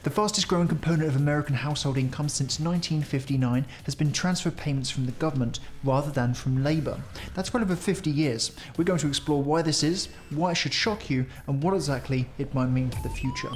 The fastest growing component of American household income since 1959 has been transfer payments from the government rather than from labour. That's well over 50 years. We're going to explore why this is, why it should shock you, and what exactly it might mean for the future.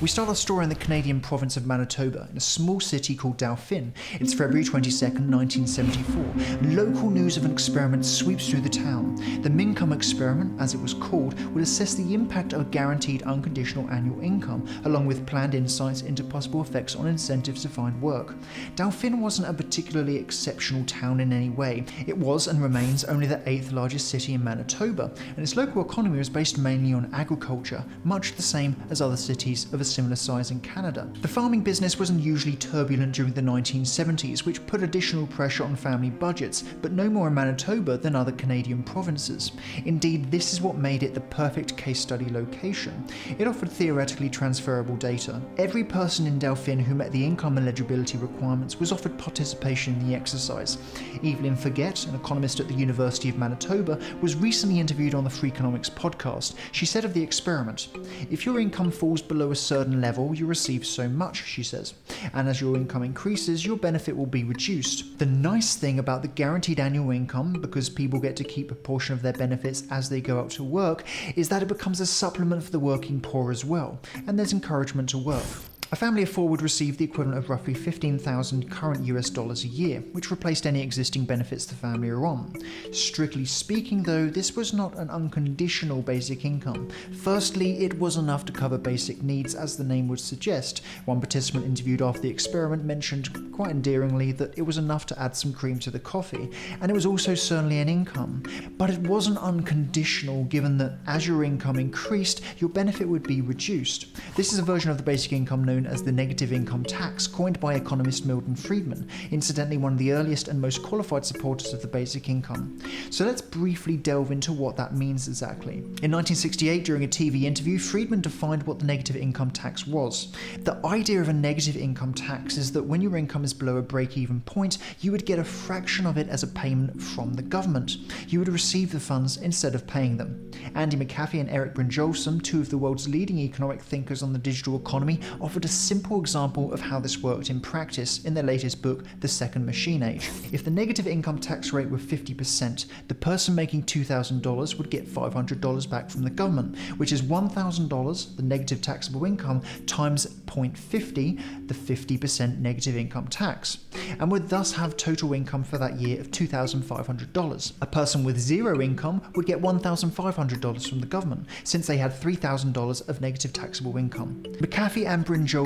We start our story in the Canadian province of Manitoba, in a small city called Dauphin. It's February 22nd, 1974. Local news of an experiment sweeps through the town. The mincome experiment, as it was called, would assess the impact of guaranteed unconditional annual income, along with planned insights into possible effects on incentives to find work. Dauphin wasn't a particularly exceptional town in any way. It was and remains only the 8th largest city in Manitoba, and its local economy was based mainly on agriculture, much the same as other cities of a similar size in Canada. The farming business was unusually turbulent during the 1970s, which put additional pressure on family budgets, but no more in Manitoba than other Canadian provinces. Indeed, this is what made it the perfect case study location. It offered theoretically transferable data. Every person in Dauphin who met the income eligibility requirements was offered participation in the exercise. Evelyn Forget, an economist at the University of Manitoba, was recently interviewed on the Free Economics podcast. She said of the experiment, "If your income falls below a certain level, you receive so much," she says, "and as your income increases, your benefit will be reduced. The nice thing about the guaranteed annual income, because people get to keep a portion of their benefits as they go out to work, is that it becomes a supplement for the working poor as well, and there's encouragement to work." A family of 4 would receive the equivalent of roughly 15,000 current US dollars a year, which replaced any existing benefits the family are on. Strictly speaking though, this was not an unconditional basic income. Firstly, it was enough to cover basic needs, as the name would suggest. One participant interviewed after the experiment mentioned quite endearingly that it was enough to add some cream to the coffee, and it was also certainly an income. But it wasn't unconditional, given that as your income increased, your benefit would be reduced. This is a version of the basic income known as the negative income tax, coined by economist Milton Friedman, incidentally one of the earliest and most qualified supporters of the basic income. So let's briefly delve into what that means exactly. In 1968, during a TV interview, Friedman defined what the negative income tax was. The idea of a negative income tax is that when your income is below a break-even point, you would get a fraction of it as a payment from the government. You would receive the funds instead of paying them. Andy McAfee and Eric Brynjolfsson, two of the world's leading economic thinkers on the digital economy, offered a simple example of how this worked in practice in their latest book, The Second Machine Age. If the negative income tax rate were 50%, the person making $2,000 would get $500 back from the government, which is $1,000, the negative taxable income, times 0.50, the 50% negative income tax, and would thus have total income for that year of $2,500. A person with zero income would get $1,500 from the government, since they had $3,000 of negative taxable income. McAfee and Brynjolfsson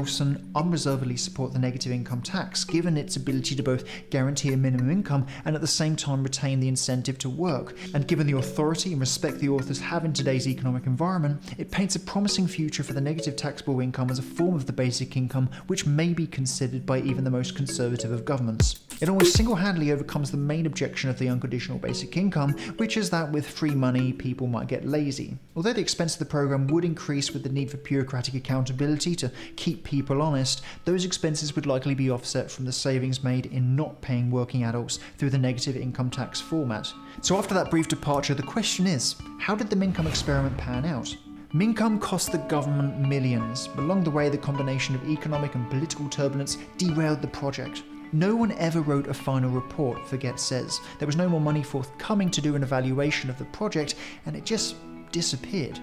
unreservedly support the negative income tax, given its ability to both guarantee a minimum income and at the same time retain the incentive to work. And given the authority and respect the authors have in today's economic environment, it paints a promising future for the negative taxable income as a form of the basic income, which may be considered by even the most conservative of governments. It almost single-handedly overcomes the main objection of the unconditional basic income, which is that with free money, people might get lazy. Although the expense of the program would increase with the need for bureaucratic accountability to keep people honest, those expenses would likely be offset from the savings made in not paying working adults through the negative income tax format. So after that brief departure, the question is, how did the mincome experiment pan out? Mincome cost the government millions. Along the way, the combination of economic and political turbulence derailed the project. No one ever wrote a final report, Forget says. There was no more money forthcoming to do an evaluation of the project, and it just disappeared.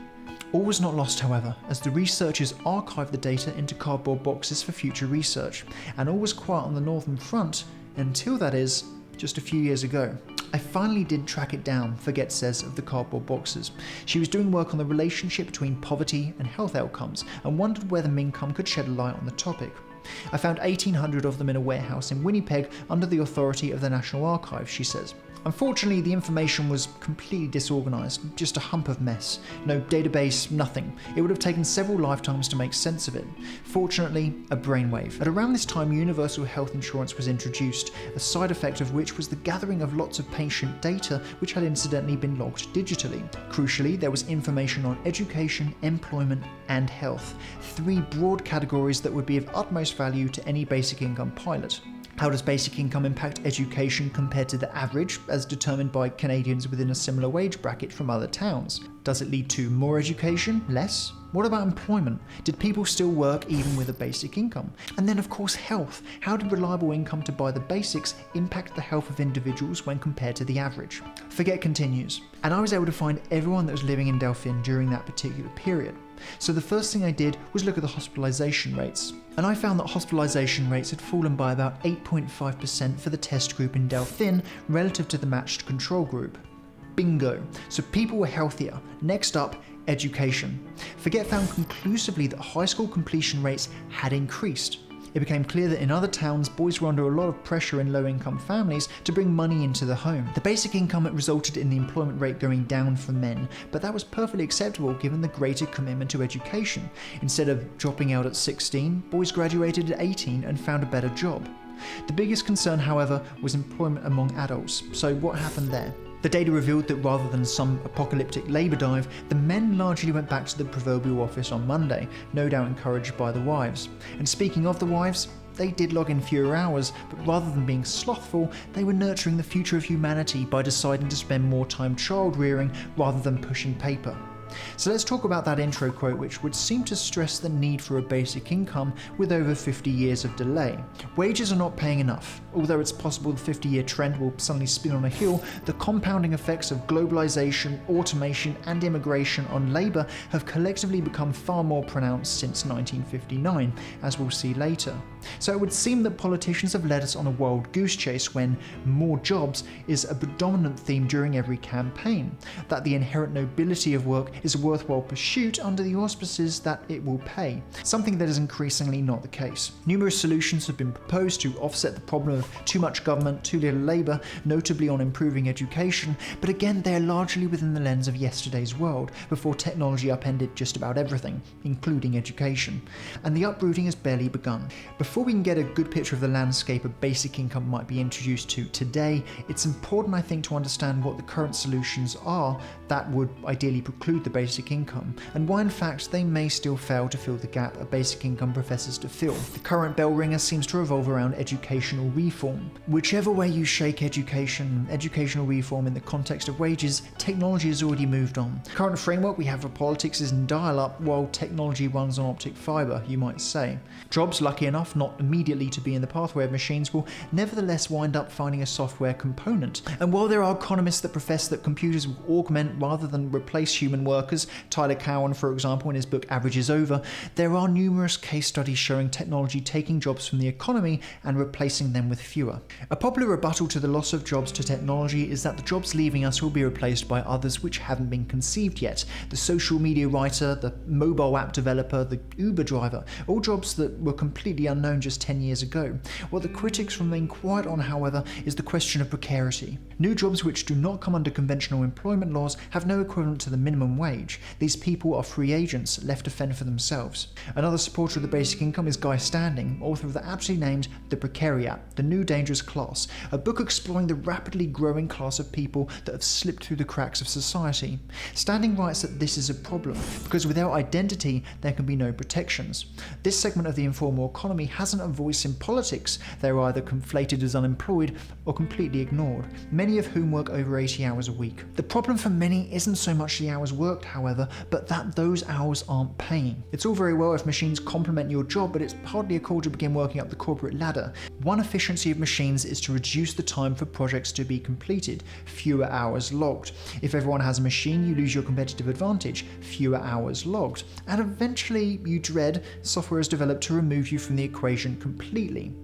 All was not lost, however, as the researchers archived the data into cardboard boxes for future research, and all was quiet on the Northern Front until, that is, just a few years ago. I finally did track it down, Forget says of the cardboard boxes. She was doing work on the relationship between poverty and health outcomes, and wondered whether mincome could shed a light on the topic. I found 1,800 of them in a warehouse in Winnipeg under the authority of the National Archives, she says. Unfortunately, the information was completely disorganized, just a hump of mess. No database, nothing. It would have taken several lifetimes to make sense of it. Fortunately, a brainwave. At around this time, universal health insurance was introduced, a side effect of which was the gathering of lots of patient data, which had incidentally been logged digitally. Crucially, there was information on education, employment, and health, 3 broad categories that would be of utmost value to any basic income pilot. How does basic income impact education compared to the average, as determined by Canadians within a similar wage bracket from other towns? Does it lead to more education? Less? What about employment? Did people still work even with a basic income? And then of course health. How did reliable income to buy the basics impact the health of individuals when compared to the average? Forget continues. And I was able to find everyone that was living in Dauphin during that particular period. So the first thing I did was look at the hospitalisation rates. And I found that hospitalisation rates had fallen by about 8.5% for the test group in Dauphin relative to the matched control group. Bingo. So people were healthier. Next up, education. Forget found conclusively that high school completion rates had increased. It became clear that in other towns, boys were under a lot of pressure in low-income families to bring money into the home. The basic income resulted in the employment rate going down for men, but that was perfectly acceptable given the greater commitment to education. Instead of dropping out at 16, boys graduated at 18 and found a better job. The biggest concern, however, was employment among adults. So what happened there? The data revealed that rather than some apocalyptic labour dive, the men largely went back to the proverbial office on Monday, no doubt encouraged by the wives. And speaking of the wives, they did log in fewer hours, but rather than being slothful, they were nurturing the future of humanity by deciding to spend more time child rearing rather than pushing paper. So let's talk about that intro quote, which would seem to stress the need for a basic income with over 50 years of delay. Wages are not paying enough. Although it's possible the 50-year trend will suddenly spin on a heel, the compounding effects of globalization, automation, and immigration on labour have collectively become far more pronounced since 1959, as we'll see later. So it would seem that politicians have led us on a wild goose chase when more jobs is a predominant theme during every campaign, that the inherent nobility of work is a worthwhile pursuit under the auspices that it will pay, something that is increasingly not the case. Numerous solutions have been proposed to offset the problem of too much government, too little labour, notably on improving education, but again they are largely within the lens of yesterday's world, before technology upended just about everything, including education. And the uprooting has barely begun. Before we can get a good picture of the landscape a basic income might be introduced to today, it's important, I think, to understand what the current solutions are that would ideally preclude the basic income, and why in fact they may still fail to fill the gap a basic income professes to fill. The current bell ringer seems to revolve around educational reform. Whichever way you shake educational reform in the context of wages, technology has already moved on. The current framework we have for politics is in dial-up, while technology runs on optic fibre, you might say. Jobs, lucky enough not immediately to be in the pathway of machines, will nevertheless wind up finding a software component. And while there are economists that profess that computers will augment rather than replace human workers, Tyler Cowen, for example, in his book Average is Over, there are numerous case studies showing technology taking jobs from the economy and replacing them with fewer. A popular rebuttal to the loss of jobs to technology is that the jobs leaving us will be replaced by others which haven't been conceived yet. The social media writer, the mobile app developer, the Uber driver, all jobs that were completely unknown just 10 years ago. What the critics remain quiet on, however, is the question of precarity. New jobs which do not come under conventional employment laws have no equivalent to the minimum wage. These people are free agents, left to fend for themselves. Another supporter of the basic income is Guy Standing, author of the aptly named The Precarious, The New Dangerous Class, a book exploring the rapidly growing class of people that have slipped through the cracks of society. Standing writes that this is a problem, because without identity there can be no protections. This segment of the informal economy hasn't a voice in politics. They're either conflated as unemployed or completely ignored, many of whom work over 80 hours a week. The problem for many isn't so much the hours worked, however, but that those hours aren't paying. It's all very well if machines complement your job, but it's hardly a call to begin working up the corporate ladder. One efficiency of machines is to reduce the time for projects to be completed, fewer hours logged. If everyone has a machine, you lose your competitive advantage, fewer hours logged. And eventually, you dread, software is developed to remove you from the equation completely.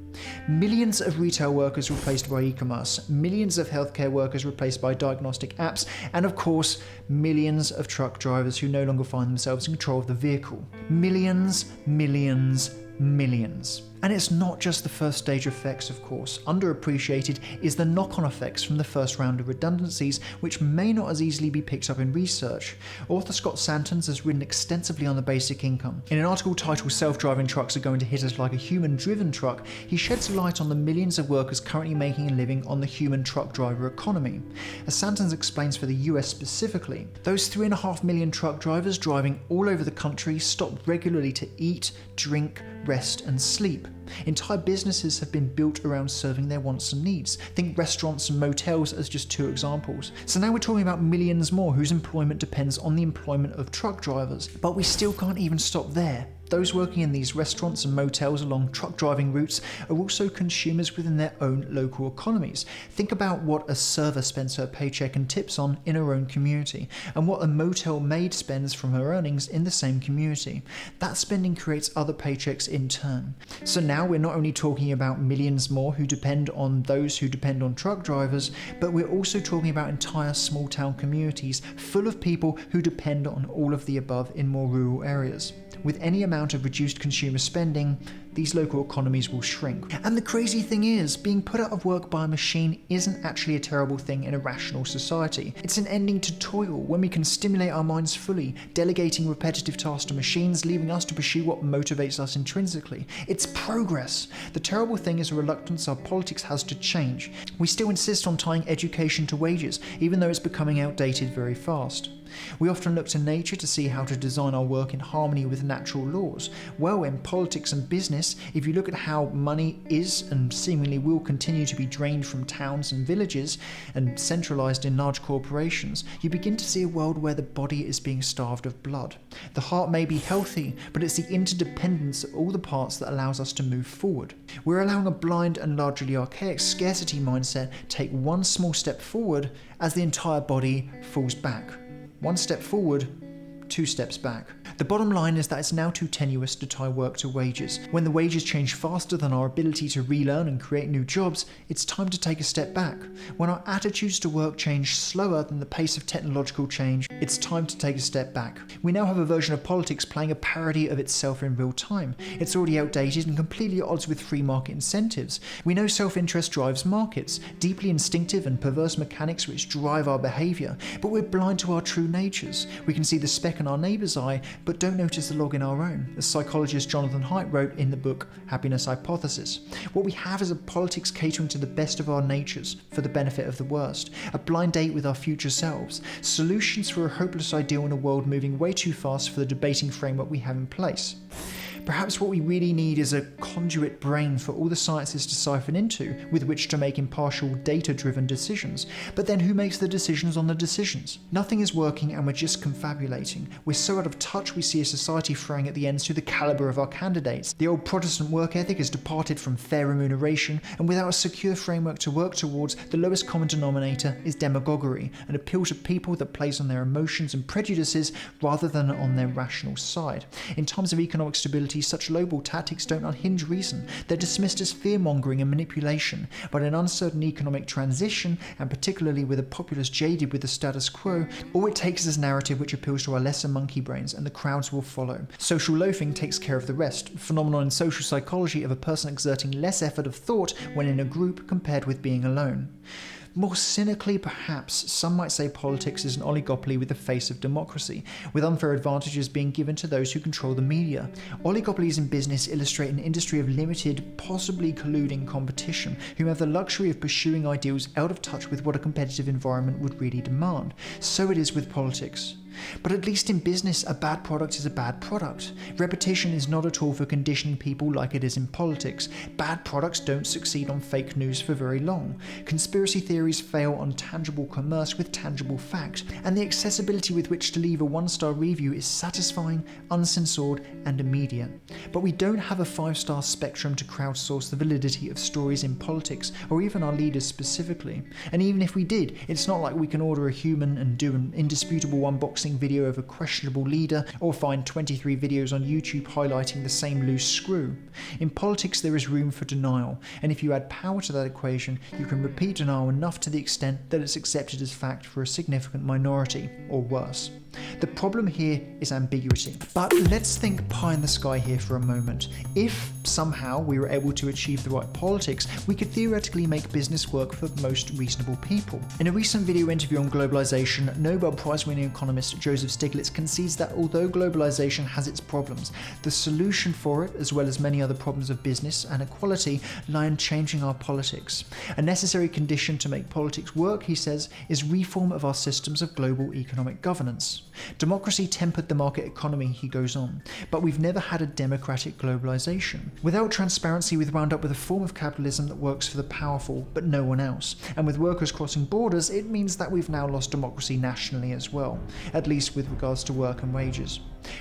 Millions of retail workers replaced by e-commerce, millions of healthcare workers replaced by diagnostic apps, and of course, millions of truck drivers who no longer find themselves in control of the vehicle. Millions, millions, millions. And it's not just the first stage effects, of course. Underappreciated is the knock-on effects from the first round of redundancies, which may not as easily be picked up in research. Author Scott Santons has written extensively on the basic income. In an article titled "Self-Driving Trucks Are Going to Hit Us Like a Human-Driven Truck," he sheds light on the millions of workers currently making a living on the human truck driver economy. As Santons explains for the US specifically, those 3.5 million truck drivers driving all over the country stop regularly to eat, drink, rest and sleep. Entire businesses have been built around serving their wants and needs. Think restaurants and motels as just two examples. So now we're talking about millions more whose employment depends on the employment of truck drivers. But we still can't even stop there. Those working in these restaurants and motels along truck driving routes are also consumers within their own local economies. Think about what a server spends her paycheck and tips on in her own community, and what a motel maid spends from her earnings in the same community. That spending creates other paychecks in turn. So now we're not only talking about millions more who depend on those who depend on truck drivers, but we're also talking about entire small town communities full of people who depend on all of the above in more rural areas. With any amount of reduced consumer spending, these local economies will shrink. And the crazy thing is, being put out of work by a machine isn't actually a terrible thing in a rational society. It's an ending to toil when we can stimulate our minds fully, delegating repetitive tasks to machines, leaving us to pursue what motivates us intrinsically. It's progress. The terrible thing is a reluctance our politics has to change. We still insist on tying education to wages, even though it's becoming outdated very fast. We often look to nature to see how to design our work in harmony with natural laws. Well, in politics and business, if you look at how money is and seemingly will continue to be drained from towns and villages and centralized in large corporations, you begin to see a world where the body is being starved of blood. The heart may be healthy, but it's the interdependence of all the parts that allows us to move forward. We're allowing a blind and largely archaic scarcity mindset take one small step forward as the entire body falls back. One step forward, two steps back. The bottom line is that it's now too tenuous to tie work to wages. When the wages change faster than our ability to relearn and create new jobs, it's time to take a step back. When our attitudes to work change slower than the pace of technological change, it's time to take a step back. We now have a version of politics playing a parody of itself in real time. It's already outdated and completely at odds with free market incentives. We know self-interest drives markets, deeply instinctive and perverse mechanics which drive our behaviour, but we're blind to our true natures. We can see the speck in our neighbour's eye, but don't notice the log in our own, as psychologist Jonathan Haidt wrote in the book Happiness Hypothesis. What we have is a politics catering to the best of our natures for the benefit of the worst, a blind date with our future selves, solutions for a hopeless ideal in a world moving way too fast for the debating framework we have in place. Perhaps what we really need is a conduit brain for all the sciences to siphon into, with which to make impartial, data-driven decisions. But then who makes the decisions on the decisions? Nothing is working and we're just confabulating. We're so out of touch we see a society throwing at the ends to the calibre of our candidates. The old Protestant work ethic has departed from fair remuneration, and without a secure framework to work towards, the lowest common denominator is demagoguery, an appeal to people that plays on their emotions and prejudices rather than on their rational side. In times of economic stability, such lowball tactics don't unhinge reason. They're dismissed as fear-mongering and manipulation. But in uncertain economic transition, and particularly with a populace jaded with the status quo, all it takes is a narrative which appeals to our lesser monkey brains, and the crowds will follow. Social loafing takes care of the rest, a phenomenon in social psychology of a person exerting less effort of thought when in a group compared with being alone. More cynically, perhaps, some might say politics is an oligopoly with the face of democracy, with unfair advantages being given to those who control the media. Oligopolies in business illustrate an industry of limited, possibly colluding competition, who have the luxury of pursuing ideals out of touch with what a competitive environment would really demand. So it is with politics. But at least in business, a bad product is a bad product. Repetition is not a tool for conditioning people like it is in politics. Bad products don't succeed on fake news for very long. Conspiracy theories fail on tangible commerce with tangible fact, and the accessibility with which to leave a one-star review is satisfying, uncensored, and immediate. But we don't have a 5-star spectrum to crowdsource the validity of stories in politics, or even our leaders specifically. And even if we did, it's not like we can order a human and do an indisputable unboxing video of a questionable leader, or find 23 videos on YouTube highlighting the same loose screw. In politics there is room for denial, and if you add power to that equation, you can repeat denial enough to the extent that it's accepted as fact for a significant minority, or worse. The problem here is ambiguity. But let's think pie in the sky here for a moment. If somehow we were able to achieve the right politics, we could theoretically make business work for most reasonable people. In a recent video interview on globalization, Nobel Prize winning economist economist Joseph Stiglitz concedes that although globalization has its problems, the solution for it, as well as many other problems of business and equality, lie in changing our politics. A necessary condition to make politics work, he says, is reform of our systems of global economic governance. Democracy tempered the market economy, he goes on, but we've never had a democratic globalization. Without transparency, we've wound up with a form of capitalism that works for the powerful, but no one else. And with workers crossing borders, it means that we've now lost democracy nationally as well, at least with regards to work and wages.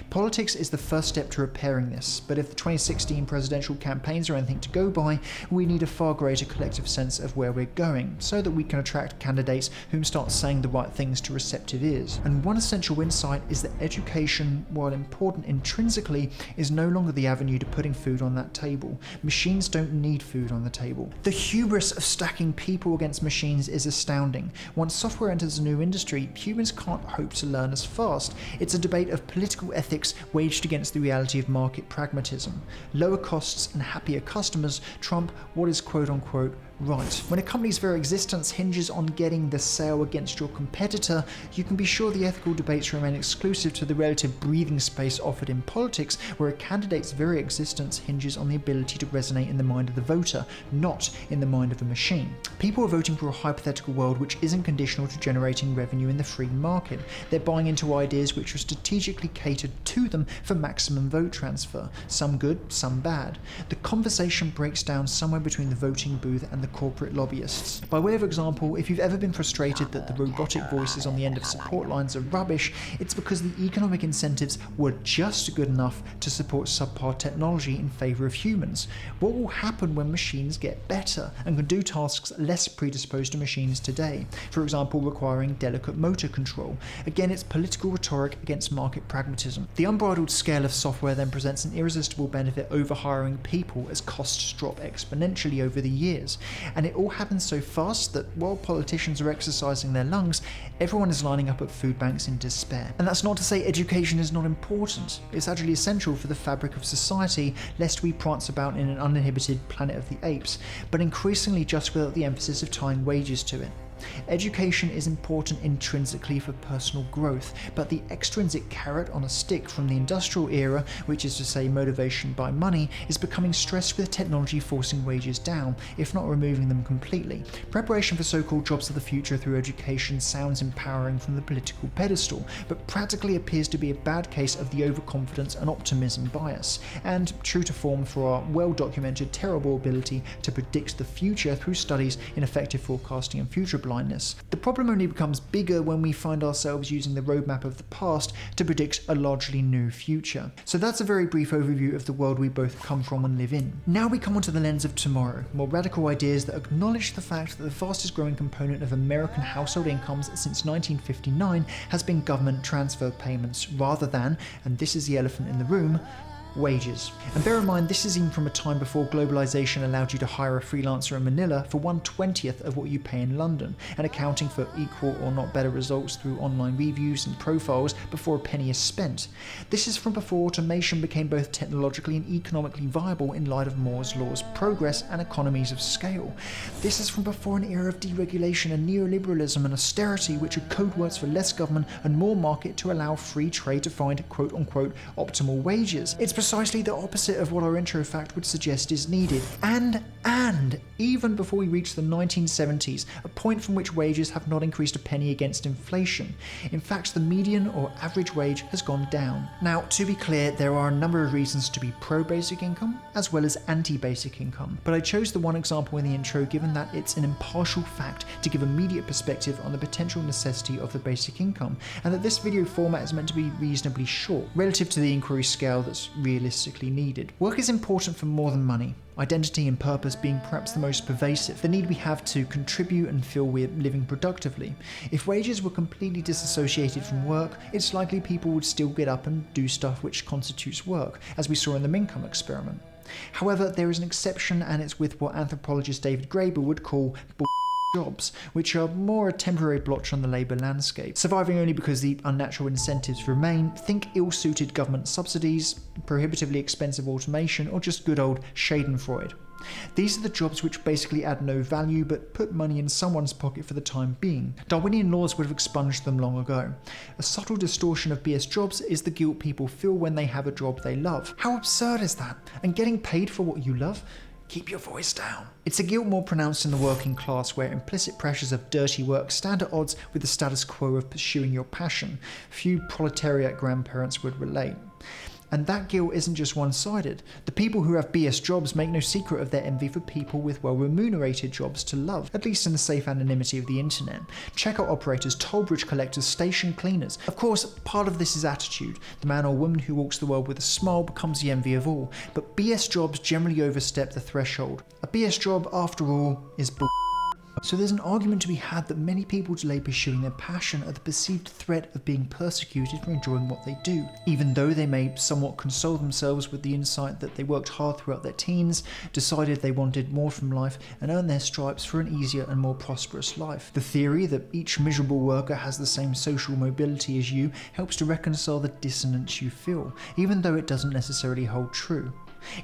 Politics is the first step to repairing this, but if the 2016 presidential campaigns are anything to go by, we need a far greater collective sense of where we're going, so that we can attract candidates whom start saying the right things to receptive ears. And one essential insight is that education, while important intrinsically, is no longer the avenue to putting food on that table. Machines don't need food on the table. The hubris of stacking people against machines is astounding. Once software enters a new industry, humans can't hope to learn as fast. It's a debate of political ethics waged against the reality of market pragmatism. Lower costs and happier customers trump what is quote-unquote right. When a company's very existence hinges on getting the sale against your competitor, you can be sure the ethical debates remain exclusive to the relative breathing space offered in politics, where a candidate's very existence hinges on the ability to resonate in the mind of the voter, not in the mind of a machine. People are voting for a hypothetical world which isn't conditional to generating revenue in the free market. They're buying into ideas which are strategically catered to them for maximum vote transfer, some good, some bad. The conversation breaks down somewhere between the voting booth and the corporate lobbyists. By way of example, if you've ever been frustrated that the robotic voices on the end of support lines are rubbish, it's because the economic incentives were just good enough to support subpar technology in favour of humans. What will happen when machines get better and can do tasks less predisposed to machines today, for example requiring delicate motor control? Again, it's political rhetoric against market pragmatism. The unbridled scale of software then presents an irresistible benefit over hiring people as costs drop exponentially over the years. And it all happens so fast that while politicians are exercising their lungs, everyone is lining up at food banks in despair. And that's not to say education is not important. It's actually essential for the fabric of society, lest we prance about in an uninhibited planet of the apes, but increasingly just without the emphasis of tying wages to it. Education is important intrinsically for personal growth, but the extrinsic carrot on a stick from the industrial era, which is to say motivation by money, is becoming stressed with technology forcing wages down, if not removing them completely. Preparation for so-called jobs of the future through education sounds empowering from the political pedestal, but practically appears to be a bad case of the overconfidence and optimism bias, and true to form for our well-documented terrible ability to predict the future through studies in effective forecasting and future blindness. The problem only becomes bigger when we find ourselves using the roadmap of the past to predict a largely new future. So that's a very brief overview of the world we both come from and live in. Now we come onto the lens of tomorrow, more radical ideas that acknowledge the fact that the fastest growing component of American household incomes since 1959 has been government transfer payments rather than, and this is the elephant in the room, wages. And bear in mind, this is even from a time before globalization allowed you to hire a freelancer in Manila for 1/20th of what you pay in London, and accounting for equal or not better results through online reviews and profiles before a penny is spent. This is from before automation became both technologically and economically viable in light of Moore's law's progress and economies of scale. This is from before an era of deregulation and neoliberalism and austerity, which are code words for less government and more market to allow free trade to find quote-unquote optimal wages. It's precisely the opposite of what our intro fact would suggest is needed. And even before we reach the 1970s, a point from which wages have not increased a penny against inflation. In fact, the median or average wage has gone down. Now, to be clear, there are a number of reasons to be pro-basic income as well as anti-basic income, but I chose the one example in the intro given that it's an impartial fact to give immediate perspective on the potential necessity of the basic income, and that this video format is meant to be reasonably short, relative to the inquiry scale that's realistically needed. Work is important for more than money. Identity and purpose being perhaps the most pervasive, the need we have to contribute and feel we're living productively. If wages were completely disassociated from work, it's likely people would still get up and do stuff which constitutes work, as we saw in the mincome experiment. However, there is an exception, and it's with what anthropologist David Graeber would call jobs, which are more a temporary blotch on the labour landscape, surviving only because the unnatural incentives remain. Think ill-suited government subsidies, prohibitively expensive automation, or just good old Schadenfreude. These are the jobs which basically add no value but put money in someone's pocket for the time being. Darwinian laws would have expunged them long ago. A subtle distortion of BS jobs is the guilt people feel when they have a job they love. How absurd is that? And getting paid for what you love? Keep your voice down. It's a guilt more pronounced in the working class, where implicit pressures of dirty work stand at odds with the status quo of pursuing your passion. Few proletariat grandparents would relate. And that guilt isn't just one-sided. The people who have BS jobs make no secret of their envy for people with well-remunerated jobs to love, at least in the safe anonymity of the internet. Checkout operators, toll bridge collectors, station cleaners. Of course, part of this is attitude. The man or woman who walks the world with a smile becomes the envy of all. But BS jobs generally overstep the threshold. A BS job, after all, is bull. So there's an argument to be had that many people delay pursuing their passion at the perceived threat of being persecuted for enjoying what they do, even though they may somewhat console themselves with the insight that they worked hard throughout their teens, decided they wanted more from life, and earned their stripes for an easier and more prosperous life. The theory that each miserable worker has the same social mobility as you helps to reconcile the dissonance you feel, even though it doesn't necessarily hold true.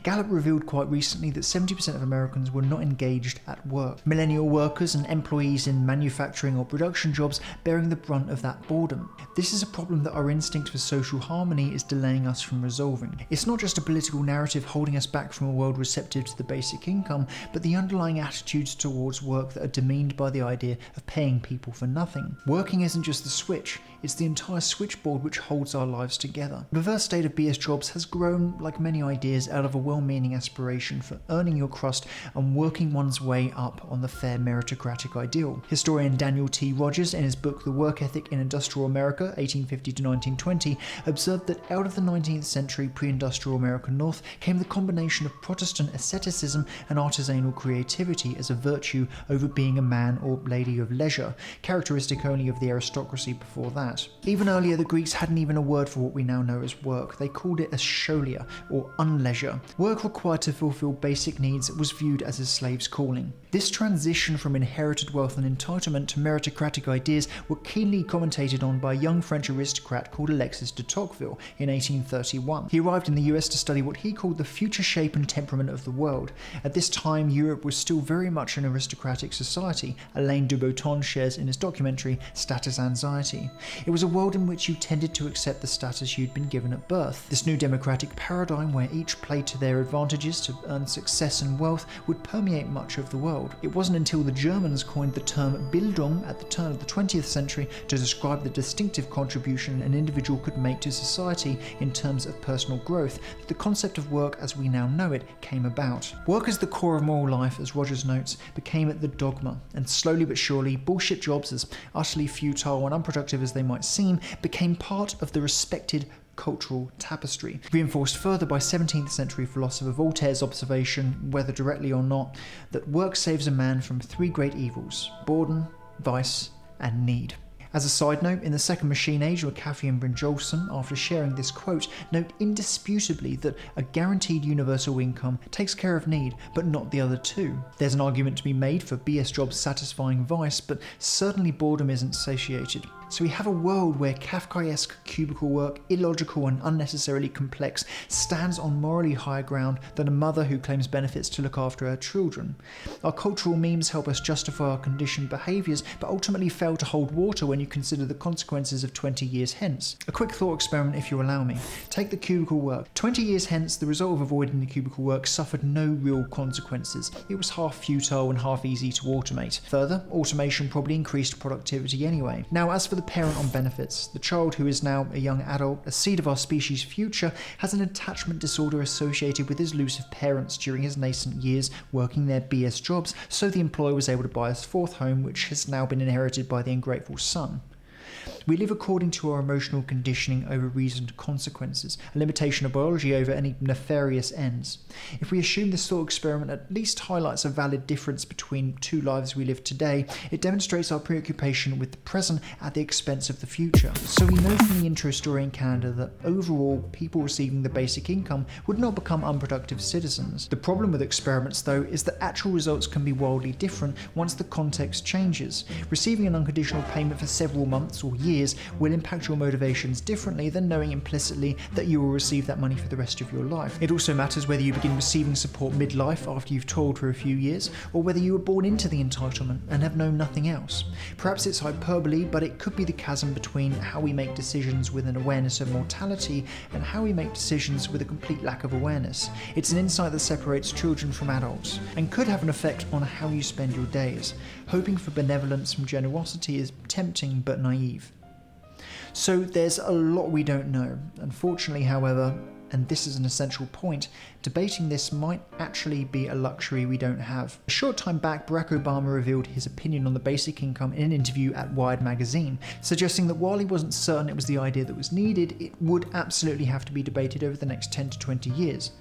Gallup revealed quite recently that 70% of Americans were not engaged at work. Millennial workers and employees in manufacturing or production jobs bearing the brunt of that boredom. This is a problem that our instinct for social harmony is delaying us from resolving. It's not just a political narrative holding us back from a world receptive to the basic income, but the underlying attitudes towards work that are demeaned by the idea of paying people for nothing. Working isn't just the switch, it's the entire switchboard which holds our lives together. The reverse state of BS jobs has grown, like many ideas, out of a well-meaning aspiration for earning your crust and working one's way up on the fair meritocratic ideal. Historian Daniel T. Rogers, in his book The Work Ethic in Industrial America, 1850 to 1920, observed that out of the 19th century pre-industrial American North came the combination of Protestant asceticism and artisanal creativity as a virtue over being a man or lady of leisure, characteristic only of the aristocracy before that. Even earlier, the Greeks hadn't even a word for what we now know as work. They called it ascholia, or unleisure. Work required to fulfill basic needs was viewed as a slave's calling. This transition from inherited wealth and entitlement to meritocratic ideas were keenly commentated on by a young French aristocrat called Alexis de Tocqueville in 1831. He arrived in the US to study what he called the future shape and temperament of the world. At this time, Europe was still very much an aristocratic society. Alain de Botton shares in his documentary Status Anxiety. It was a world in which you tended to accept the status you'd been given at birth. This new democratic paradigm where each played to their advantages to earn success and wealth would permeate much of the world. It wasn't until the Germans coined the term Bildung at the turn of the 20th century to describe the distinctive contribution an individual could make to society in terms of personal growth that the concept of work as we now know it came about. Work as the core of moral life, as Rogers notes, became the dogma, and slowly but surely, bullshit jobs, as utterly futile and unproductive as they might seem, became part of the respected cultural tapestry, reinforced further by 17th century philosopher Voltaire's observation, whether directly or not, that work saves a man from three great evils: boredom, vice, and need. As a side note, in the second machine age, where Cathy and Brynjolfsson, after sharing this quote, note indisputably that a guaranteed universal income takes care of need, but not the other two. There's an argument to be made for BS jobs satisfying vice, but certainly boredom isn't satiated. So we have a world where Kafkaesque cubicle work, illogical and unnecessarily complex, stands on morally higher ground than a mother who claims benefits to look after her children. Our cultural memes help us justify our conditioned behaviours, but ultimately fail to hold water when you consider the consequences of 20 years hence. A quick thought experiment, if you allow me. Take the cubicle work. 20 years hence, the result of avoiding the cubicle work suffered no real consequences. It was half futile and half easy to automate. Further, automation probably increased productivity anyway. Now, as for the parent on benefits, the child who is now a young adult, a seed of our species' future, has an attachment disorder associated with his elusive parents during his nascent years working their BS jobs, so the employer was able to buy his fourth home, which has now been inherited by the ungrateful son. We live according to our emotional conditioning over reasoned consequences, a limitation of biology over any nefarious ends. If we assume this thought experiment at least highlights a valid difference between two lives we live today, it demonstrates our preoccupation with the present at the expense of the future. So we know from the intro story in Canada that overall, people receiving the basic income would not become unproductive citizens. The problem with experiments, though, is that actual results can be wildly different once the context changes. Receiving an unconditional payment for several months or years years will impact your motivations differently than knowing implicitly that you will receive that money for the rest of your life. It also matters whether you begin receiving support midlife after you've toiled for a few years, or whether you were born into the entitlement and have known nothing else. Perhaps it's hyperbole, but it could be the chasm between how we make decisions with an awareness of mortality and how we make decisions with a complete lack of awareness. It's an insight that separates children from adults and could have an effect on how you spend your days. Hoping for benevolence from generosity is tempting but naive. So there's a lot we don't know. Unfortunately, however, and this is an essential point, debating this might actually be a luxury we don't have. A short time back, Barack Obama revealed his opinion on the basic income in an interview at Wired magazine, suggesting that while he wasn't certain it was the idea that was needed, it would absolutely have to be debated over the next 10 to 20 years.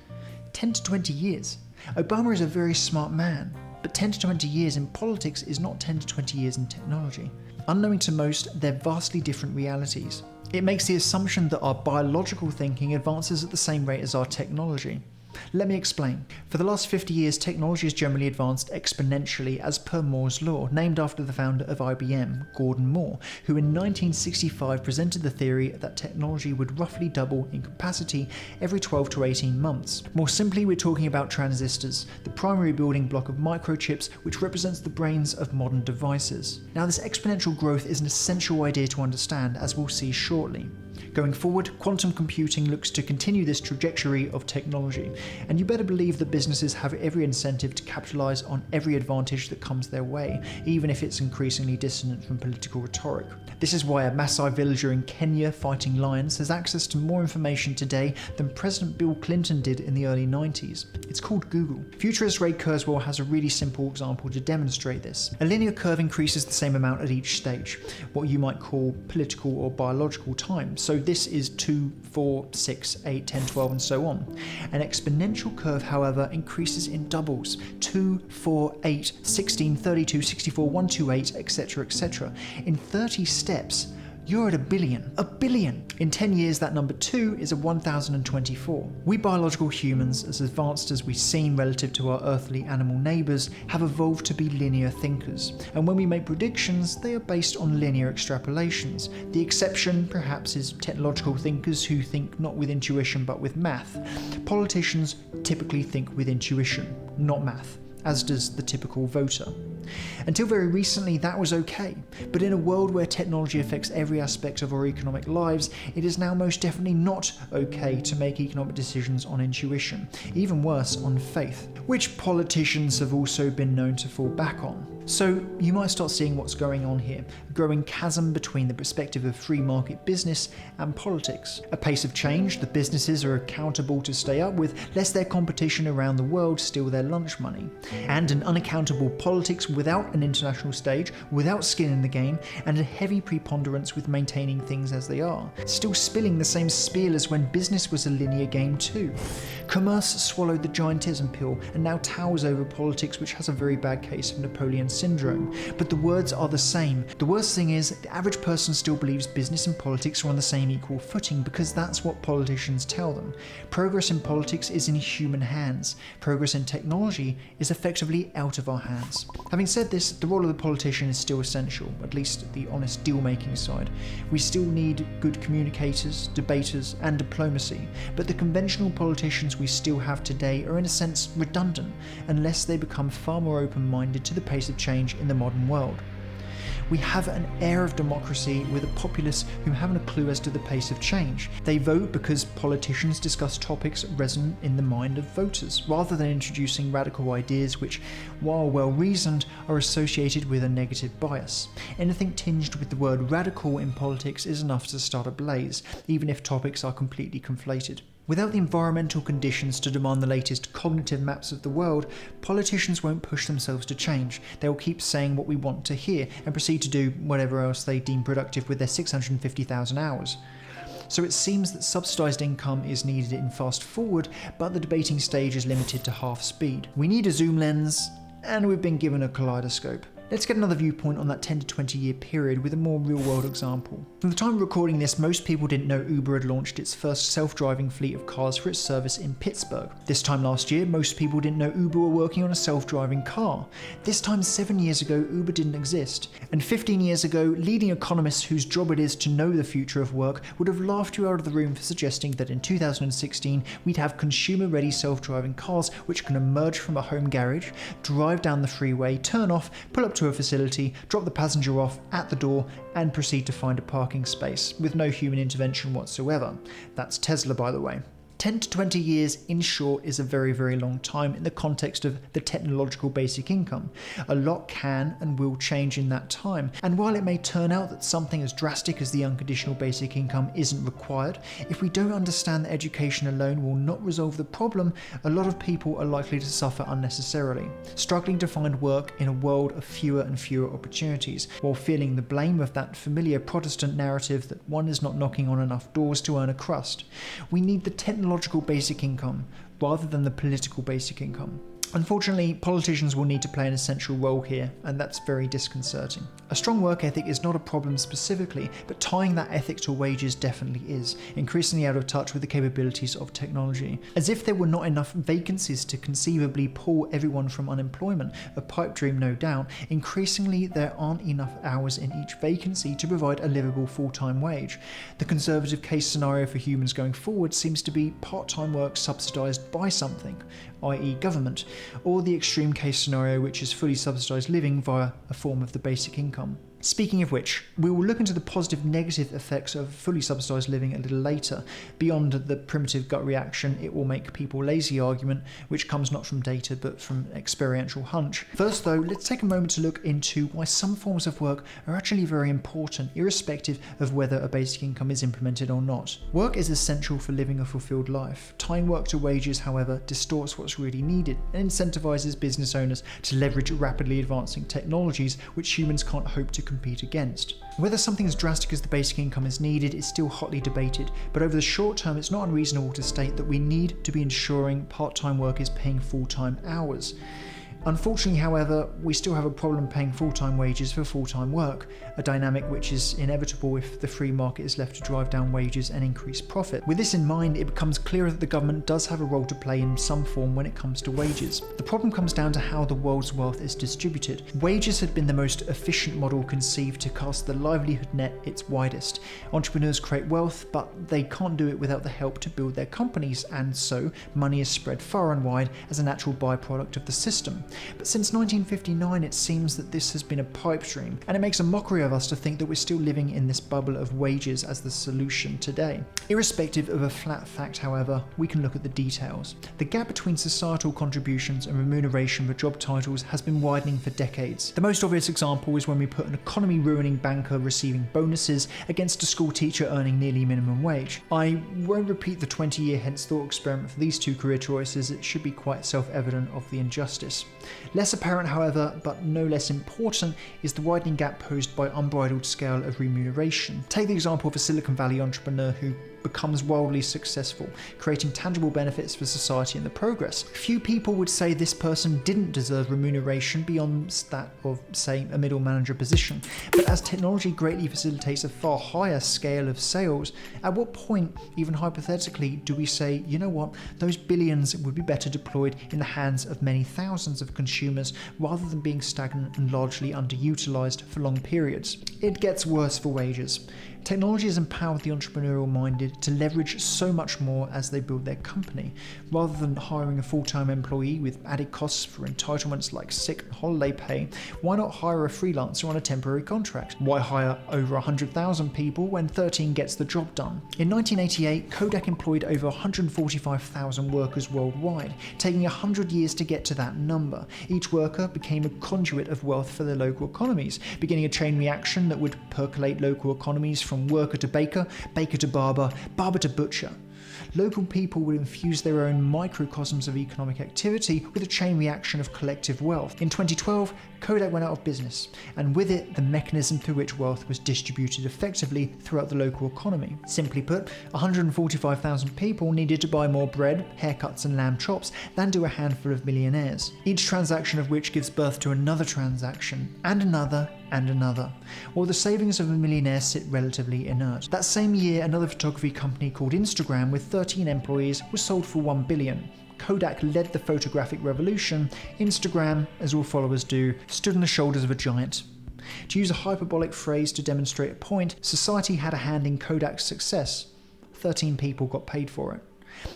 10 to 20 years? Obama is a very smart man, but 10 to 20 years in politics is not 10 to 20 years in technology. Unknowing to most, they're vastly different realities. It makes the assumption that our biological thinking advances at the same rate as our technology. Let me explain. For the last 50 years, technology has generally advanced exponentially as per Moore's law, named after the founder of IBM, Gordon Moore, who in 1965 presented the theory that technology would roughly double in capacity every 12 to 18 months. More simply, we're talking about transistors, the primary building block of microchips, which represents the brains of modern devices. Now, this exponential growth is an essential idea to understand, as we'll see shortly. Going forward, quantum computing looks to continue this trajectory of technology, and you better believe that businesses have every incentive to capitalize on every advantage that comes their way, even if it's increasingly dissonant from political rhetoric. This is why a Maasai villager in Kenya fighting lions has access to more information today than President Bill Clinton did in the early 90s. It's called Google. Futurist Ray Kurzweil has a really simple example to demonstrate this. A linear curve increases the same amount at each stage, what you might call political or biological time. So this is 2, 4, 6, 8, 10, 12, and so on. An exponential curve, however, increases in doubles: 2, 4, 8, 16, 32, 64, 128, etc., etc. In 30 steps, you're at a billion. A billion! In 10 years, that number 2 is a 1024. We biological humans, as advanced as we seem relative to our earthly animal neighbours, have evolved to be linear thinkers. And when we make predictions, they are based on linear extrapolations. The exception, perhaps, is technological thinkers who think not with intuition but with math. Politicians typically think with intuition, not math, as does the typical voter. Until very recently, that was okay, but in a world where technology affects every aspect of our economic lives, it is now most definitely not okay to make economic decisions on intuition, even worse, on faith, which politicians have also been known to fall back on. So you might start seeing what's going on here, a growing chasm between the perspective of free market business and politics. A pace of change the businesses are accountable to stay up with, lest their competition around the world steal their lunch money. And an unaccountable politics without an international stage, without skin in the game, and a heavy preponderance with maintaining things as they are, still spilling the same spiel as when business was a linear game too. Commerce swallowed the giantism pill and now towers over politics, which has a very bad case of Napoleon syndrome. But the words are the same. The worst thing is, the average person still believes business and politics are on the same equal footing because that's what politicians tell them. Progress in politics is in human hands. Progress in technology is effectively out of our hands. Having said this, the role of the politician is still essential, at least the honest deal-making side. We still need good communicators, debaters, and diplomacy, but the conventional politicians we still have today are in a sense redundant, unless they become far more open-minded to the pace of change in the modern world. We have an air of democracy with a populace who haven't a clue as to the pace of change. They vote because politicians discuss topics resonant in the mind of voters, rather than introducing radical ideas which, while well-reasoned, are associated with a negative bias. Anything tinged with the word radical in politics is enough to start a blaze, even if topics are completely conflated. Without the environmental conditions to demand the latest cognitive maps of the world, politicians won't push themselves to change. They will keep saying what we want to hear and proceed to do whatever else they deem productive with their 650,000 hours. So it seems that subsidised income is needed in fast forward, but the debating stage is limited to half speed. We need a zoom lens, and we've been given a kaleidoscope. Let's get another viewpoint on that 10 to 20 year period with a more real-world example. From the time of recording this, most people didn't know Uber had launched its first self-driving fleet of cars for its service in Pittsburgh. This time last year, most people didn't know Uber were working on a self-driving car. This time 7 years ago, Uber didn't exist. And 15 years ago, leading economists whose job it is to know the future of work would have laughed you out of the room for suggesting that in 2016 we'd have consumer-ready self-driving cars which can emerge from a home garage, drive down the freeway, turn off, pull up to a facility, drop the passenger off at the door, and proceed to find a parking space with no human intervention whatsoever. That's Tesla, by the way. 10 to 20 years, in short, is a very, very long time in the context of the technological basic income. A lot can and will change in that time, and while it may turn out that something as drastic as the unconditional basic income isn't required, if we don't understand that education alone will not resolve the problem, a lot of people are likely to suffer unnecessarily, struggling to find work in a world of fewer and fewer opportunities, while feeling the blame of that familiar Protestant narrative that one is not knocking on enough doors to earn a crust. We need the technological basic income rather than the political basic income. Unfortunately, politicians will need to play an essential role here, and that's very disconcerting. A strong work ethic is not a problem specifically, but tying that ethic to wages definitely is, increasingly out of touch with the capabilities of technology. As if there were not enough vacancies to conceivably pull everyone from unemployment, a pipe dream no doubt, increasingly there aren't enough hours in each vacancy to provide a livable full-time wage. The conservative case scenario for humans going forward seems to be part-time work subsidised by something, i.e. government, or the extreme case scenario which is fully subsidised living via a form of the basic income. Speaking of which, we will look into the positive negative effects of fully subsidised living a little later, beyond the primitive gut reaction it will make people lazy argument, which comes not from data but from experiential hunch. First though, let's take a moment to look into why some forms of work are actually very important, irrespective of whether a basic income is implemented or not. Work is essential for living a fulfilled life. Tying work to wages, however, distorts what's really needed and incentivises business owners to leverage rapidly advancing technologies which humans can't hope to compete against. Whether something as drastic as the basic income is needed is still hotly debated, but over the short term it's not unreasonable to state that we need to be ensuring part-time work is paying full-time hours. Unfortunately, however, we still have a problem paying full-time wages for full-time work, a dynamic which is inevitable if the free market is left to drive down wages and increase profit. With this in mind, it becomes clearer that the government does have a role to play in some form when it comes to wages. The problem comes down to how the world's wealth is distributed. Wages had been the most efficient model conceived to cast the livelihood net its widest. Entrepreneurs create wealth, but they can't do it without the help to build their companies, and so money is spread far and wide as a natural byproduct of the system. But since 1959 it seems that this has been a pipe dream, and it makes a mockery of us to think that we're still living in this bubble of wages as the solution today. Irrespective of a flat fact, however, we can look at the details. The gap between societal contributions and remuneration for job titles has been widening for decades. The most obvious example is when we put an economy-ruining banker receiving bonuses against a school teacher earning nearly minimum wage. I won't repeat the 20-year hence thought experiment for these two career choices, it should be quite self-evident of the injustice. Less apparent, however, but no less important, is the widening gap posed by unbridled scale of remuneration. Take the example of a Silicon Valley entrepreneur who becomes wildly successful, creating tangible benefits for society in the progress. Few people would say this person didn't deserve remuneration beyond that of, say, a middle manager position. But as technology greatly facilitates a far higher scale of sales, at what point, even hypothetically, do we say, you know what, those billions would be better deployed in the hands of many thousands of consumers rather than being stagnant and largely underutilized for long periods? It gets worse for wages. Technology has empowered the entrepreneurial-minded to leverage so much more as they build their company. Rather than hiring a full-time employee with added costs for entitlements like sick and holiday pay, why not hire a freelancer on a temporary contract? Why hire over 100,000 people when 13 gets the job done? In 1988, Kodak employed over 145,000 workers worldwide, taking 100 years to get to that number. Each worker became a conduit of wealth for their local economies, beginning a chain reaction that would percolate local economies from worker to baker, baker to barber, barber to butcher. Local people would infuse their own microcosms of economic activity with a chain reaction of collective wealth. In 2012, Kodak went out of business, and with it, the mechanism through which wealth was distributed effectively throughout the local economy. Simply put, 145,000 people needed to buy more bread, haircuts and lamb chops than do a handful of millionaires, each transaction of which gives birth to another transaction, and another, and another, while the savings of a millionaire sit relatively inert. That same year, another photography company called Instagram with 13 employees was sold for $1 billion. Kodak led the photographic revolution. Instagram, as all followers do, stood on the shoulders of a giant. To use a hyperbolic phrase to demonstrate a point, society had a hand in Kodak's success. 13 people got paid for it.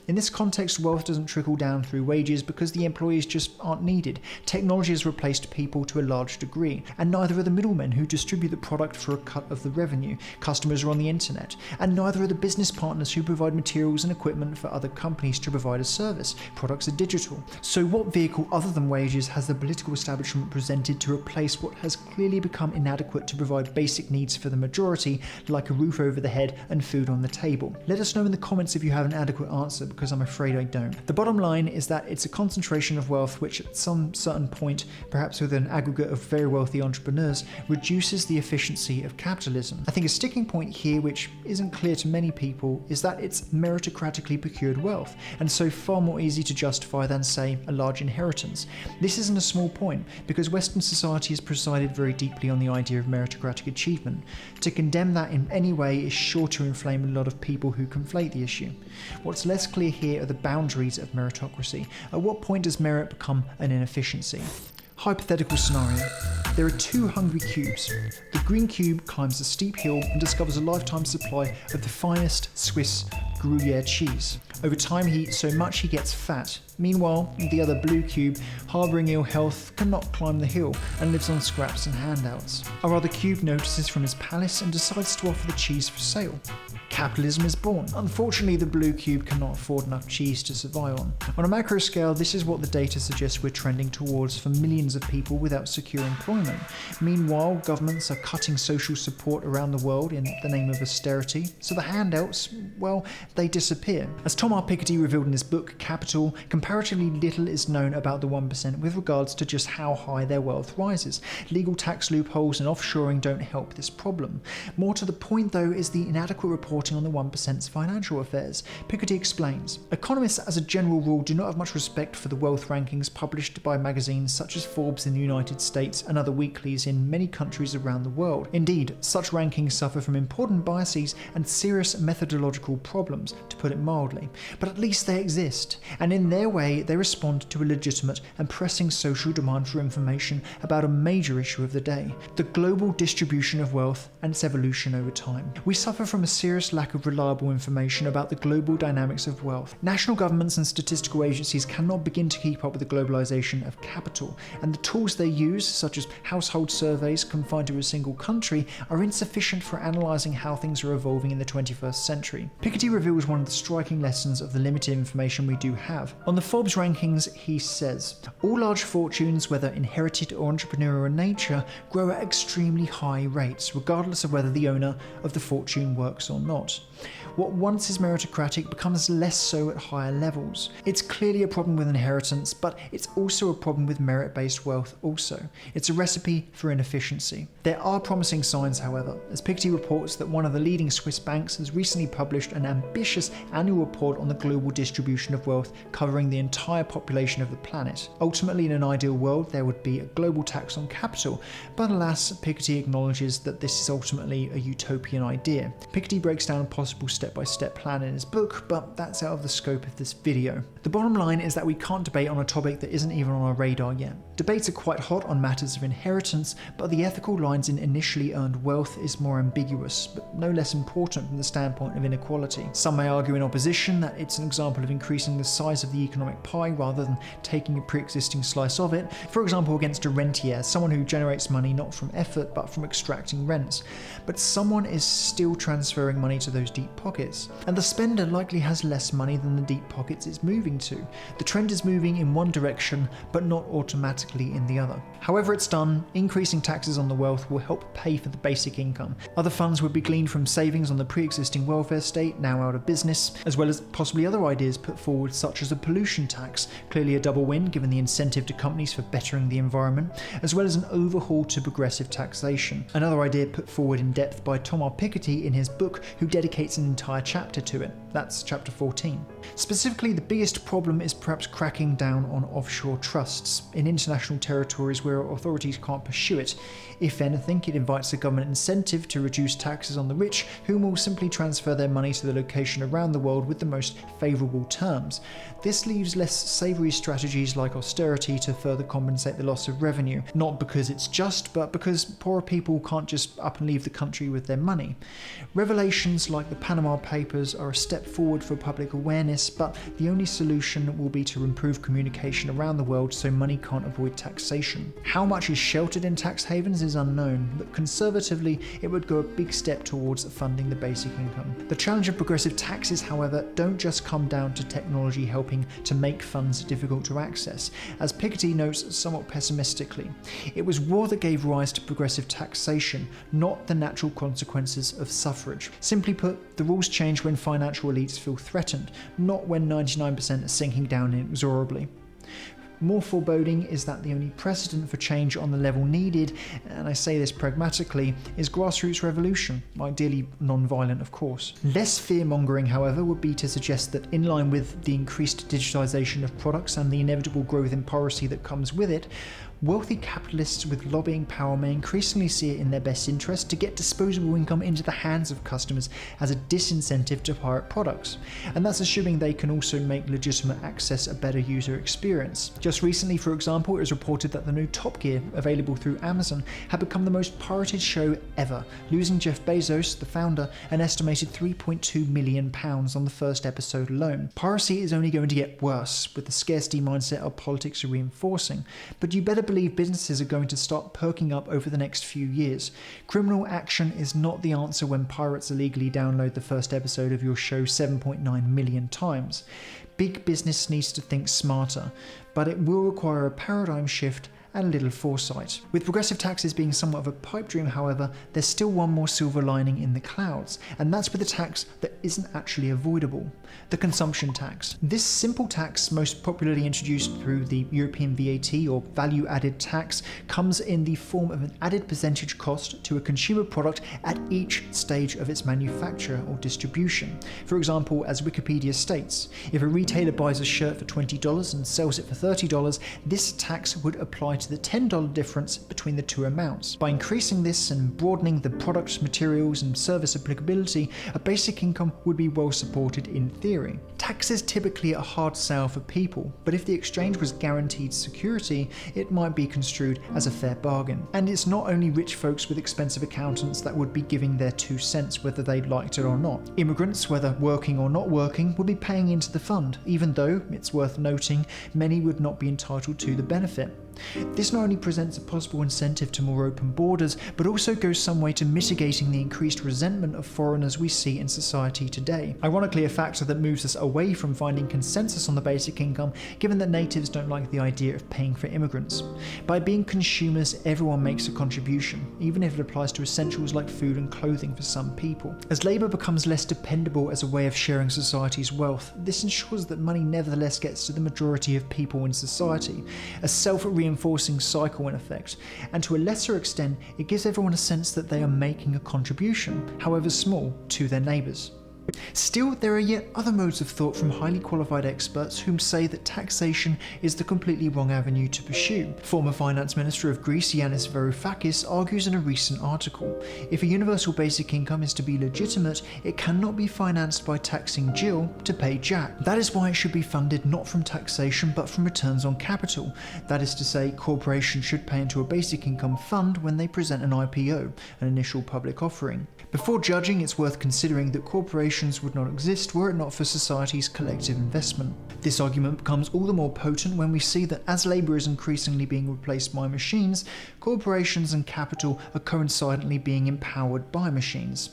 In this context, wealth doesn't trickle down through wages because the employees just aren't needed. Technology has replaced people to a large degree, and neither are the middlemen who distribute the product for a cut of the revenue. Customers are on the internet, and neither are the business partners who provide materials and equipment for other companies to provide a service. Products are digital. So what vehicle other than wages has the political establishment presented to replace what has clearly become inadequate to provide basic needs for the majority, like a roof over the head and food on the table? Let us know in the comments if you have an adequate answer, because I'm afraid I don't. The bottom line is that it's a concentration of wealth which at some certain point, perhaps with an aggregate of very wealthy entrepreneurs, reduces the efficiency of capitalism. I think a sticking point here, which isn't clear to many people, is that it's meritocratically procured wealth, and so far more easy to justify than, say, a large inheritance. This isn't a small point, because Western society has presided very deeply on the idea of meritocratic achievement. To condemn that in any way is sure to inflame a lot of people who conflate the issue. What's less clear here are the boundaries of meritocracy. At what point does merit become an inefficiency? Hypothetical scenario. There are two hungry cubes. The green cube climbs a steep hill and discovers a lifetime supply of the finest Swiss Gruyere cheese. Over time he eats so much he gets fat. Meanwhile, the other blue cube, harbouring ill health, cannot climb the hill and lives on scraps and handouts. Our other cube notices from his palace and decides to offer the cheese for sale. Capitalism is born. Unfortunately, the blue cube cannot afford enough cheese to survive on. On a macro scale, this is what the data suggests we're trending towards for millions of people without secure employment. Meanwhile, governments are cutting social support around the world in the name of austerity, so the handouts, well, they disappear. As Tom R. Piketty revealed in his book, Capital, comparatively little is known about the 1% with regards to just how high their wealth rises. Legal tax loopholes and offshoring don't help this problem. More to the point, though, is the inadequate reporting on the 1%'s financial affairs. Piketty explains, economists as a general rule do not have much respect for the wealth rankings published by magazines such as Forbes in the United States and other weeklies in many countries around the world. Indeed, such rankings suffer from important biases and serious methodological problems, to put it mildly. But at least they exist, and in their way they respond to a legitimate and pressing social demand for information about a major issue of the day, the global distribution of wealth and its evolution over time. We suffer from a serious lack of reliable information about the global dynamics of wealth. National governments and statistical agencies cannot begin to keep up with the globalization of capital, and the tools they use, such as household surveys confined to a single country, are insufficient for analysing how things are evolving in the 21st century. Piketty reveals one of the striking lessons of the limited information we do have. On the Forbes rankings, he says, all large fortunes, whether inherited or entrepreneurial in nature, grow at extremely high rates, regardless of whether the owner of the fortune works or not. What once is meritocratic becomes less so at higher levels. It's clearly a problem with inheritance, but it's also a problem with merit-based wealth also. It's a recipe for inefficiency. There are promising signs, however, as Piketty reports that one of the leading Swiss banks has recently published an ambitious annual report on the global distribution of wealth covering the entire population of the planet. Ultimately, in an ideal world, there would be a global tax on capital, but alas, Piketty acknowledges that this is ultimately a utopian idea. Piketty breaks down a possible step-by-step plan in his book, but that's out of the scope of this video. The bottom line is that we can't debate on a topic that isn't even on our radar yet. Debates are quite hot on matters of inheritance, but the ethical lines in initially earned wealth is more ambiguous, but no less important from the standpoint of inequality. Some may argue in opposition that it's an example of increasing the size of the economic pie rather than taking a pre-existing slice of it, for example against a rentier, someone who generates money not from effort but from extracting rents. But someone is still transferring money to those deep pockets. pockets. And the spender likely has less money than the deep pockets it's moving to. The trend is moving in one direction, but not automatically in the other. However it's done, increasing taxes on the wealth will help pay for the basic income. Other funds would be gleaned from savings on the pre-existing welfare state, now out of business, as well as possibly other ideas put forward, such as a pollution tax, clearly a double win given the incentive to companies for bettering the environment, as well as an overhaul to progressive taxation. Another idea put forward in depth by Tom R. Piketty in his book, who dedicates an entire chapter to it. That's chapter 14. Specifically, the biggest problem is perhaps cracking down on offshore trusts in international territories where authorities can't pursue it. If anything, it invites a government incentive to reduce taxes on the rich, whom will simply transfer their money to the location around the world with the most favourable terms. This leaves less savoury strategies like austerity to further compensate the loss of revenue, not because it's just, but because poorer people can't just up and leave the country with their money. Revelations like the Panama Papers are a step forward for public awareness, but the only solution will be to improve communication around the world so money can't avoid taxation. How much is sheltered in tax havens is unknown, but conservatively it would go a big step towards funding the basic income. The challenge of progressive taxes, however, don't just come down to technology helping to make funds difficult to access. As Piketty notes somewhat pessimistically, it was war that gave rise to progressive taxation, not the natural consequences of suffrage. Simply put, the rules change when financial elites feel threatened, not when 99% are sinking down inexorably. More foreboding is that the only precedent for change on the level needed, and I say this pragmatically, is grassroots revolution, ideally non-violent of course. Less fear-mongering, however, would be to suggest that in line with the increased digitization of products and the inevitable growth in piracy that comes with it, wealthy capitalists with lobbying power may increasingly see it in their best interest to get disposable income into the hands of customers as a disincentive to pirate products. And that's assuming they can also make legitimate access a better user experience. Just recently, for example, it was reported that the new Top Gear, available through Amazon, had become the most pirated show ever, losing Jeff Bezos, the founder, an estimated £3.2 million on the first episode alone. Piracy is only going to get worse, with the scarcity mindset our politics are reinforcing, but you better believe businesses are going to start perking up over the next few years. Criminal action is not the answer when pirates illegally download the first episode of your show 7.9 million times. Big business needs to think smarter, but it will require a paradigm shift and little foresight. With progressive taxes being somewhat of a pipe dream, however, there's still one more silver lining in the clouds, and that's with a tax that isn't actually avoidable: the consumption tax. This simple tax, most popularly introduced through the European VAT or value-added tax, comes in the form of an added percentage cost to a consumer product at each stage of its manufacture or distribution. For example, as Wikipedia states, if a retailer buys a shirt for $20 and sells it for $30, this tax would apply to the $10 difference between the two amounts. By increasing this and broadening the product, materials and service applicability, a basic income would be well supported in theory. Tax is typically a hard sell for people, but if the exchange was guaranteed security, it might be construed as a fair bargain. And it's not only rich folks with expensive accountants that would be giving their 2 cents whether they liked it or not. Immigrants, whether working or not working, would be paying into the fund, even though, it's worth noting, many would not be entitled to the benefit. This not only presents a possible incentive to more open borders, but also goes some way to mitigating the increased resentment of foreigners we see in society today. Ironically, a factor that moves us away from finding consensus on the basic income, given that natives don't like the idea of paying for immigrants. By being consumers, everyone makes a contribution, even if it applies to essentials like food and clothing for some people. As labour becomes less dependable as a way of sharing society's wealth, this ensures that money nevertheless gets to the majority of people in society, a self-reinforcing cycle in effect, and to a lesser extent, it gives everyone a sense that they are making a contribution, however small, to their neighbours. Still, there are yet other modes of thought from highly qualified experts whom say that taxation is the completely wrong avenue to pursue. Former Finance Minister of Greece Yanis Varoufakis argues in a recent article, if a universal basic income is to be legitimate, it cannot be financed by taxing Jill to pay Jack. That is why it should be funded not from taxation but from returns on capital. That is to say, corporations should pay into a basic income fund when they present an IPO, an initial public offering. Before judging, it's worth considering that corporations would not exist were it not for society's collective investment. This argument becomes all the more potent when we see that as labour is increasingly being replaced by machines, corporations and capital are coincidentally being empowered by machines.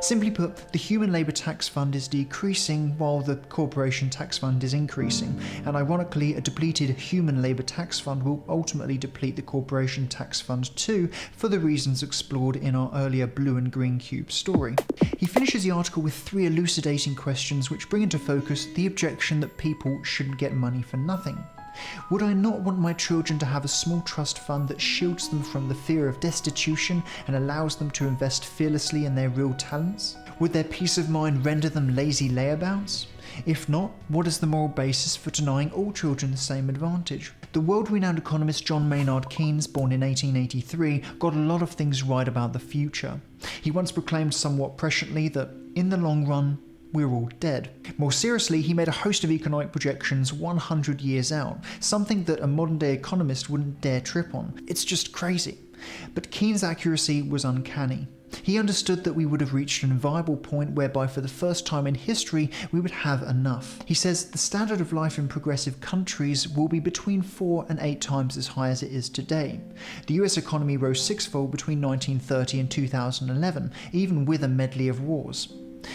Simply put, the human labour tax fund is decreasing while the corporation tax fund is increasing, and ironically a depleted human labour tax fund will ultimately deplete the corporation tax fund too, for the reasons explored in our earlier blue and green cube story. He finishes the article with 3 elucidating questions which bring into focus the objection that people shouldn't get money for nothing. Would I not want my children to have a small trust fund that shields them from the fear of destitution and allows them to invest fearlessly in their real talents? Would their peace of mind render them lazy layabouts? If not, what is the moral basis for denying all children the same advantage? The world-renowned economist John Maynard Keynes, born in 1883, got a lot of things right about the future. He once proclaimed somewhat presciently that, in the long run, we're all dead. More seriously, he made a host of economic projections 100 years out, something that a modern-day economist wouldn't dare trip on. It's just crazy. But Keynes' accuracy was uncanny. He understood that we would have reached an viable point whereby for the first time in history we would have enough. He says the standard of life in progressive countries will be between 4 and 8 times as high as it is today. The US economy rose 6-fold between 1930 and 2011, even with a medley of wars.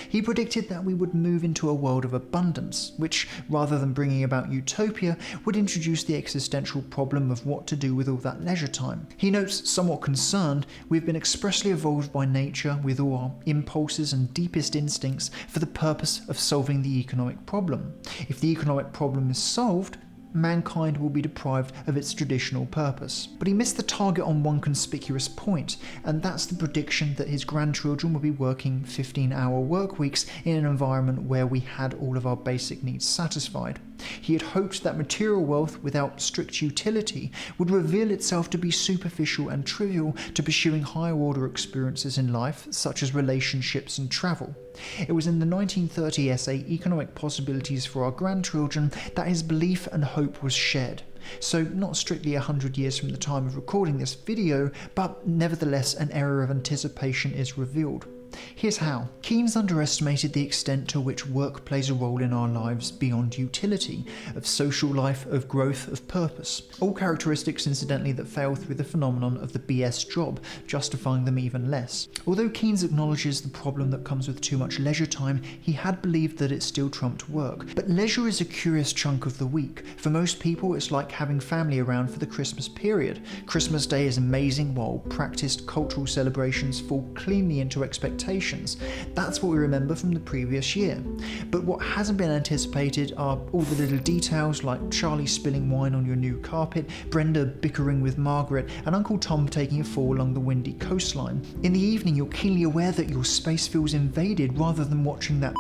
He predicted that we would move into a world of abundance, which, rather than bringing about utopia, would introduce the existential problem of what to do with all that leisure time. He notes, somewhat concerned, we've been expressly evolved by nature with all our impulses and deepest instincts for the purpose of solving the economic problem. If the economic problem is solved, mankind will be deprived of its traditional purpose. But he missed the target on one conspicuous point, and that's the prediction that his grandchildren will be working 15-hour work weeks in an environment where we had all of our basic needs satisfied. He had hoped that material wealth without strict utility would reveal itself to be superficial and trivial to pursuing higher order experiences in life, such as relationships and travel. It was in the 1930 essay Economic Possibilities for Our Grandchildren that his belief and hope was shared. So not strictly 100 years from the time of recording this video, but nevertheless an era of anticipation is revealed. Here's how. Keynes underestimated the extent to which work plays a role in our lives beyond utility, of social life, of growth, of purpose. All characteristics, incidentally, that fail through the phenomenon of the BS job, justifying them even less. Although Keynes acknowledges the problem that comes with too much leisure time, he had believed that it still trumped work. But leisure is a curious chunk of the week. For most people, it's like having family around for the Christmas period. Christmas Day is amazing, while practiced cultural celebrations fall cleanly into expectations. That's what we remember from the previous year. But what hasn't been anticipated are all the little details like Charlie spilling wine on your new carpet, Brenda bickering with Margaret, and Uncle Tom taking a fall along the windy coastline. In the evening, you're keenly aware that your space feels invaded rather than watching that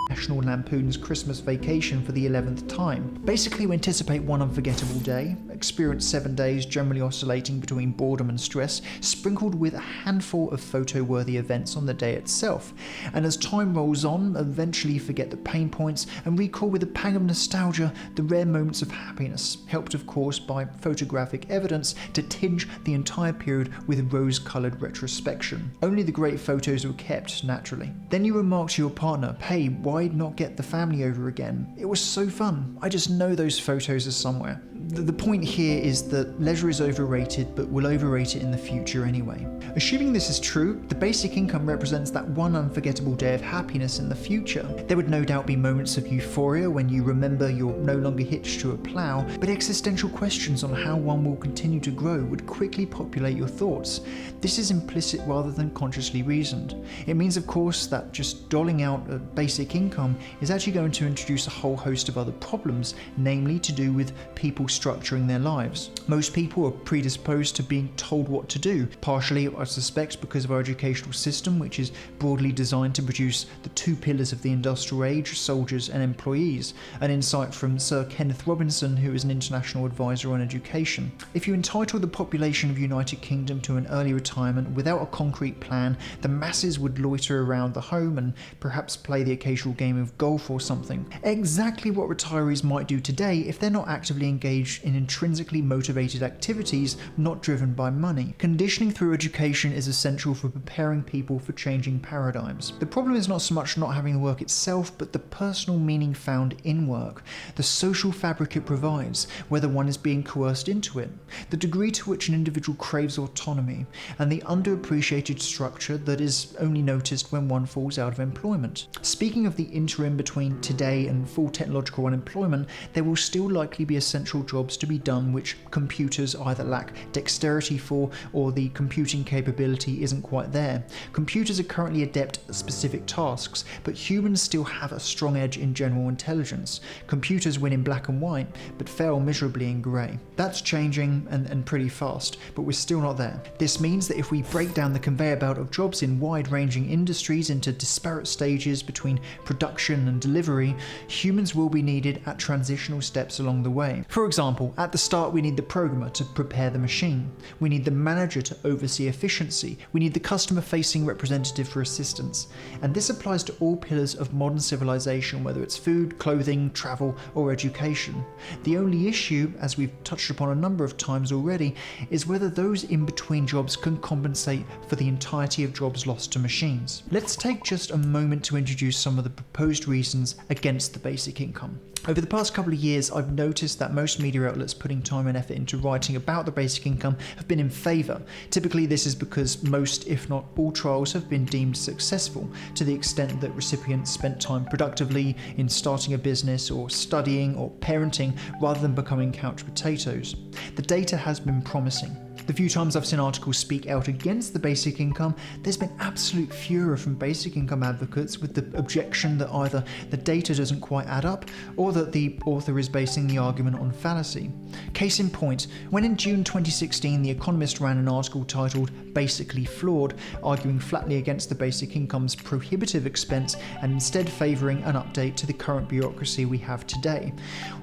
National Lampoon's Christmas Vacation for the 11th time. Basically, we anticipate one unforgettable day, experience 7 days generally oscillating between boredom and stress, sprinkled with a handful of photo-worthy events on the day itself. And as time rolls on, eventually forget the pain points and recall with a pang of nostalgia the rare moments of happiness, helped of course by photographic evidence to tinge the entire period with rose-coloured retrospection. Only the great photos were kept, naturally. Then you remark to your partner, hey, why not get the family over again? It was so fun. I just know those photos are somewhere. The point here is that leisure is overrated, but we'll overrate it in the future anyway. Assuming this is true, the basic income represents that one unforgettable day of happiness in the future. There would no doubt be moments of euphoria when you remember you're no longer hitched to a plough, but existential questions on how one will continue to grow would quickly populate your thoughts. This is implicit rather than consciously reasoned. It means, of course, that just doling out a basic income is actually going to introduce a whole host of other problems, namely to do with people structuring their lives. Most people are predisposed to being told what to do, partially, I suspect, because of our educational system, which is broadly designed to produce the 2 pillars of the industrial age, soldiers and employees. An insight from Sir Kenneth Robinson, who is an international advisor on education. If you entitle the population of the United Kingdom to an early retirement without a concrete plan, the masses would loiter around the home and perhaps play the occasional game of golf or something. Exactly what retirees might do today if they're not actively engaged engage in intrinsically motivated activities not driven by money. Conditioning through education is essential for preparing people for changing paradigms. The problem is not so much not having the work itself, but the personal meaning found in work, the social fabric it provides, whether one is being coerced into it, the degree to which an individual craves autonomy, and the underappreciated structure that is only noticed when one falls out of employment. Speaking of the interim between today and full technological unemployment, there will still likely be essential jobs to be done which computers either lack dexterity for or the computing capability isn't quite there. Computers are currently adept at specific tasks, but humans still have a strong edge in general intelligence. Computers win in black and white, but fail miserably in grey. That's changing and pretty fast, but we're still not there. This means that if we break down the conveyor belt of jobs in wide-ranging industries into disparate stages between production and delivery, humans will be needed at transitional steps along the way. For example, at the start we need the programmer to prepare the machine. We need the manager to oversee efficiency. We need the customer-facing representative for assistance. And this applies to all pillars of modern civilization, whether it's food, clothing, travel, or education. The only issue, as we've touched upon a number of times already, is whether those in-between jobs can compensate for the entirety of jobs lost to machines. Let's take just a moment to introduce some of the proposed reasons against the basic income. Over the past couple of years, I've noticed that most media outlets putting time and effort into writing about the basic income have been in favour. Typically, this is because most, if not all, trials have been deemed successful, to the extent that recipients spent time productively in starting a business or studying or parenting rather than becoming couch potatoes. The data has been promising. The few times I've seen articles speak out against the basic income, there's been absolute furor from basic income advocates with the objection that either the data doesn't quite add up or that the author is basing the argument on fallacy. Case in point, when in June 2016 The Economist ran an article titled "Basically Flawed," arguing flatly against the basic income's prohibitive expense and instead favouring an update to the current bureaucracy we have today.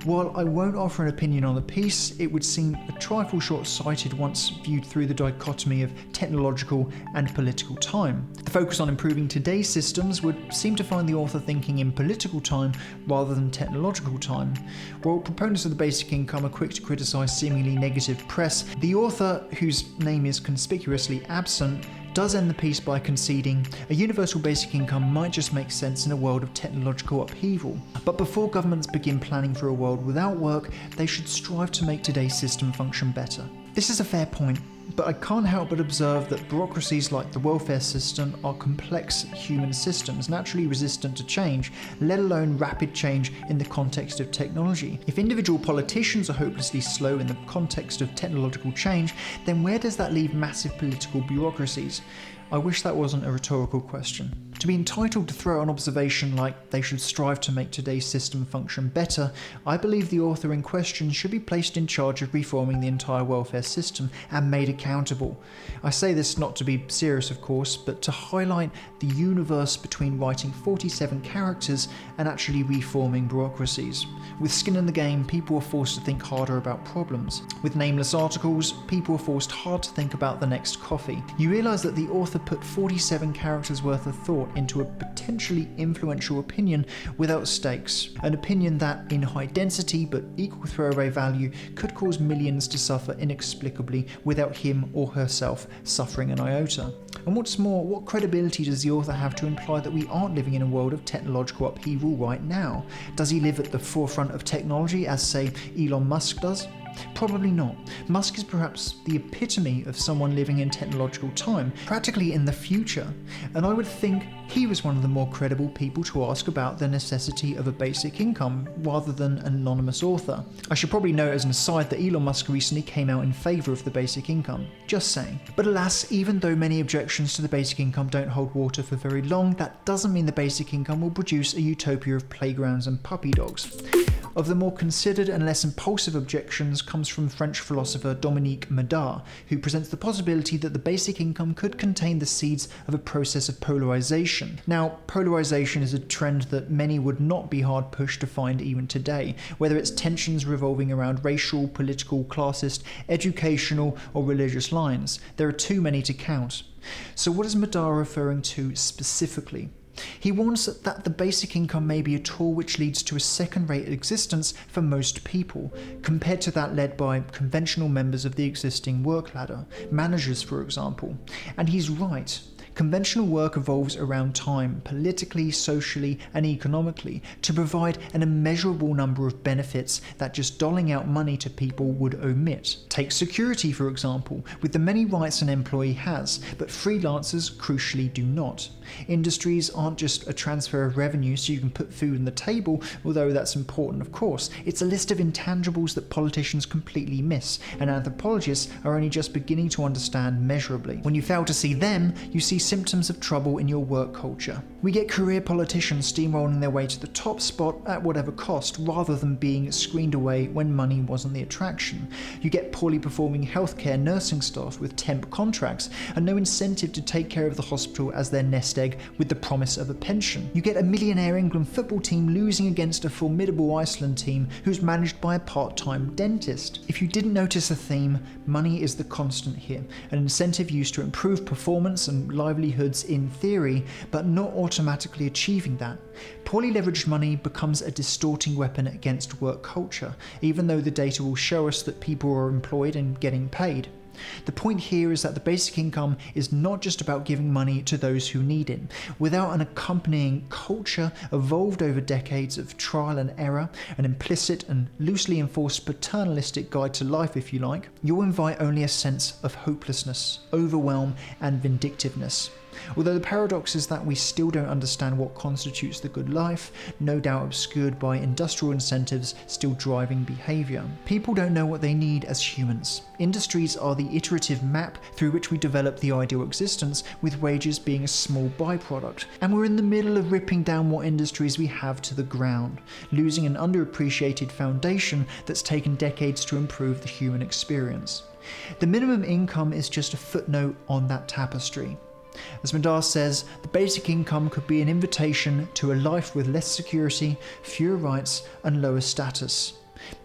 While I won't offer an opinion on the piece, it would seem a trifle short-sighted once viewed through the dichotomy of technological and political time. The focus on improving today's systems would seem to find the author thinking in political time rather than technological time. While proponents of the basic income are quick to criticise seemingly negative press, the author, whose name is conspicuously absent, does end the piece by conceding a universal basic income might just make sense in a world of technological upheaval. But before governments begin planning for a world without work, they should strive to make today's system function better. This is a fair point, but I can't help but observe that bureaucracies like the welfare system are complex human systems, naturally resistant to change, let alone rapid change in the context of technology. If individual politicians are hopelessly slow in the context of technological change, then where does that leave massive political bureaucracies? I wish that wasn't a rhetorical question. To be entitled to throw out an observation like they should strive to make today's system function better, I believe the author in question should be placed in charge of reforming the entire welfare system and made accountable. I say this not to be serious, of course, but to highlight the universe between writing 47 characters and actually reforming bureaucracies. With skin in the game, people are forced to think harder about problems. With nameless articles, people are forced hard to think about the next coffee. You realise that the author put 47 characters worth of thought into a potentially influential opinion without stakes. An opinion that, in high density but equal throwaway value, could cause millions to suffer inexplicably without him or herself suffering an iota. And what's more, what credibility does the author have to imply that we aren't living in a world of technological upheaval right now? Does he live at the forefront of technology as, say, Elon Musk does? Probably not. Musk is perhaps the epitome of someone living in technological time, practically in the future, and I would think he was one of the more credible people to ask about the necessity of a basic income rather than an anonymous author. I should probably note as an aside that Elon Musk recently came out in favour of the basic income. Just saying. But alas, even though many objections to the basic income don't hold water for very long, that doesn't mean the basic income will produce a utopia of playgrounds and puppy dogs. Of the more considered and less impulsive objections comes from French philosopher Dominique Médard, who presents the possibility that the basic income could contain the seeds of a process of polarization. Now, polarization is a trend that many would not be hard pushed to find even today, whether it's tensions revolving around racial, political, classist, educational, or religious lines. There are too many to count. So what is Médard referring to specifically? He warns that the basic income may be a tool which leads to a second-rate existence for most people, compared to that led by conventional members of the existing work ladder, managers for example. And he's right. Conventional work evolves around time, politically, socially, and economically, to provide an immeasurable number of benefits that just doling out money to people would omit. Take security, for example, with the many rights an employee has, but freelancers crucially do not. Industries aren't just a transfer of revenue so you can put food on the table, although that's important of course. It's a list of intangibles that politicians completely miss, and anthropologists are only just beginning to understand measurably. When you fail to see them, you see symptoms of trouble in your work culture. We get career politicians steamrolling their way to the top spot at whatever cost, rather than being screened away when money wasn't the attraction. You get poorly performing healthcare nursing staff with temp contracts and no incentive to take care of the hospital as their nest egg with the promise of a pension. You get a millionaire England football team losing against a formidable Iceland team who's managed by a part-time dentist. If you didn't notice a theme, money is the constant here, an incentive used to improve performance and livelihoods in theory, but not automatically achieving that. Poorly leveraged money becomes a distorting weapon against work culture, even though the data will show us that people are employed and getting paid. The point here is that the basic income is not just about giving money to those who need it. Without an accompanying culture evolved over decades of trial and error, an implicit and loosely enforced paternalistic guide to life if you like, you'll invite only a sense of hopelessness, overwhelm and vindictiveness. Although the paradox is that we still don't understand what constitutes the good life, no doubt obscured by industrial incentives still driving behaviour. People don't know what they need as humans. Industries are the iterative map through which we develop the ideal existence, with wages being a small byproduct. And we're in the middle of ripping down what industries we have to the ground, losing an underappreciated foundation that's taken decades to improve the human experience. The minimum income is just a footnote on that tapestry. As Madar says, the basic income could be an invitation to a life with less security, fewer rights, and lower status.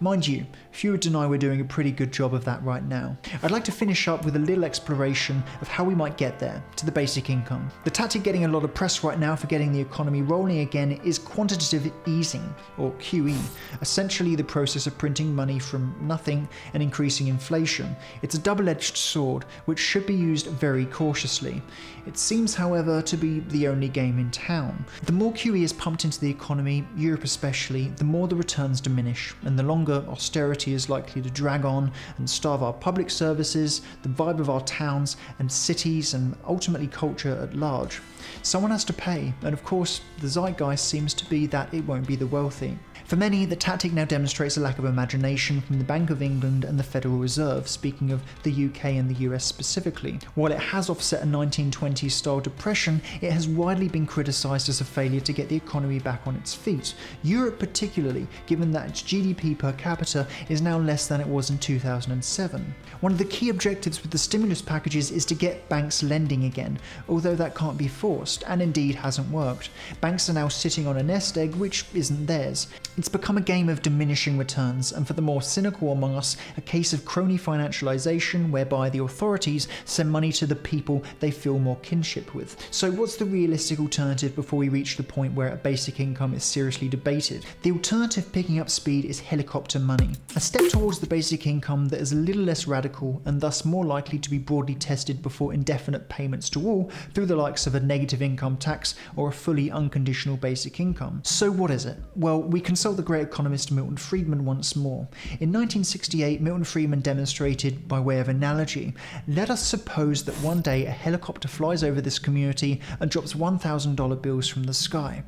Mind you, few would deny we're doing a pretty good job of that right now. I'd like to finish up with a little exploration of how we might get there, to the basic income. The tactic getting a lot of press right now for getting the economy rolling again is quantitative easing, or QE, essentially the process of printing money from nothing and increasing inflation. It's a double-edged sword, which should be used very cautiously. It seems, however, to be the only game in town. The more QE is pumped into the economy, Europe especially, the more the returns diminish, and the longer austerity is likely to drag on and starve our public services, the vibe of our towns and cities, and ultimately culture at large. Someone has to pay, and of course the zeitgeist seems to be that it won't be the wealthy. For many, the tactic now demonstrates a lack of imagination from the Bank of England and the Federal Reserve, speaking of the UK and the US specifically. While it has offset a 1920s style depression, it has widely been criticised as a failure to get the economy back on its feet. Europe particularly, given that its GDP per capita is now less than it was in 2007. One of the key objectives with the stimulus packages is to get banks lending again, although that can't be forced, and indeed hasn't worked. Banks are now sitting on a nest egg which isn't theirs. It's become a game of diminishing returns, and for the more cynical among us, a case of crony financialization whereby the authorities send money to the people they feel more kinship with. So what's the realistic alternative before we reach the point where a basic income is seriously debated? The alternative picking up speed is helicopter money, a step towards the basic income that is a little less radical and thus more likely to be broadly tested before indefinite payments to all through the likes of a negative income tax or a fully unconditional basic income. So what is it? Well, we consult the great economist Milton Friedman once more. In 1968, Milton Friedman demonstrated, by way of analogy, let us suppose that one day a helicopter flies over this community and drops $1,000 bills from the sky.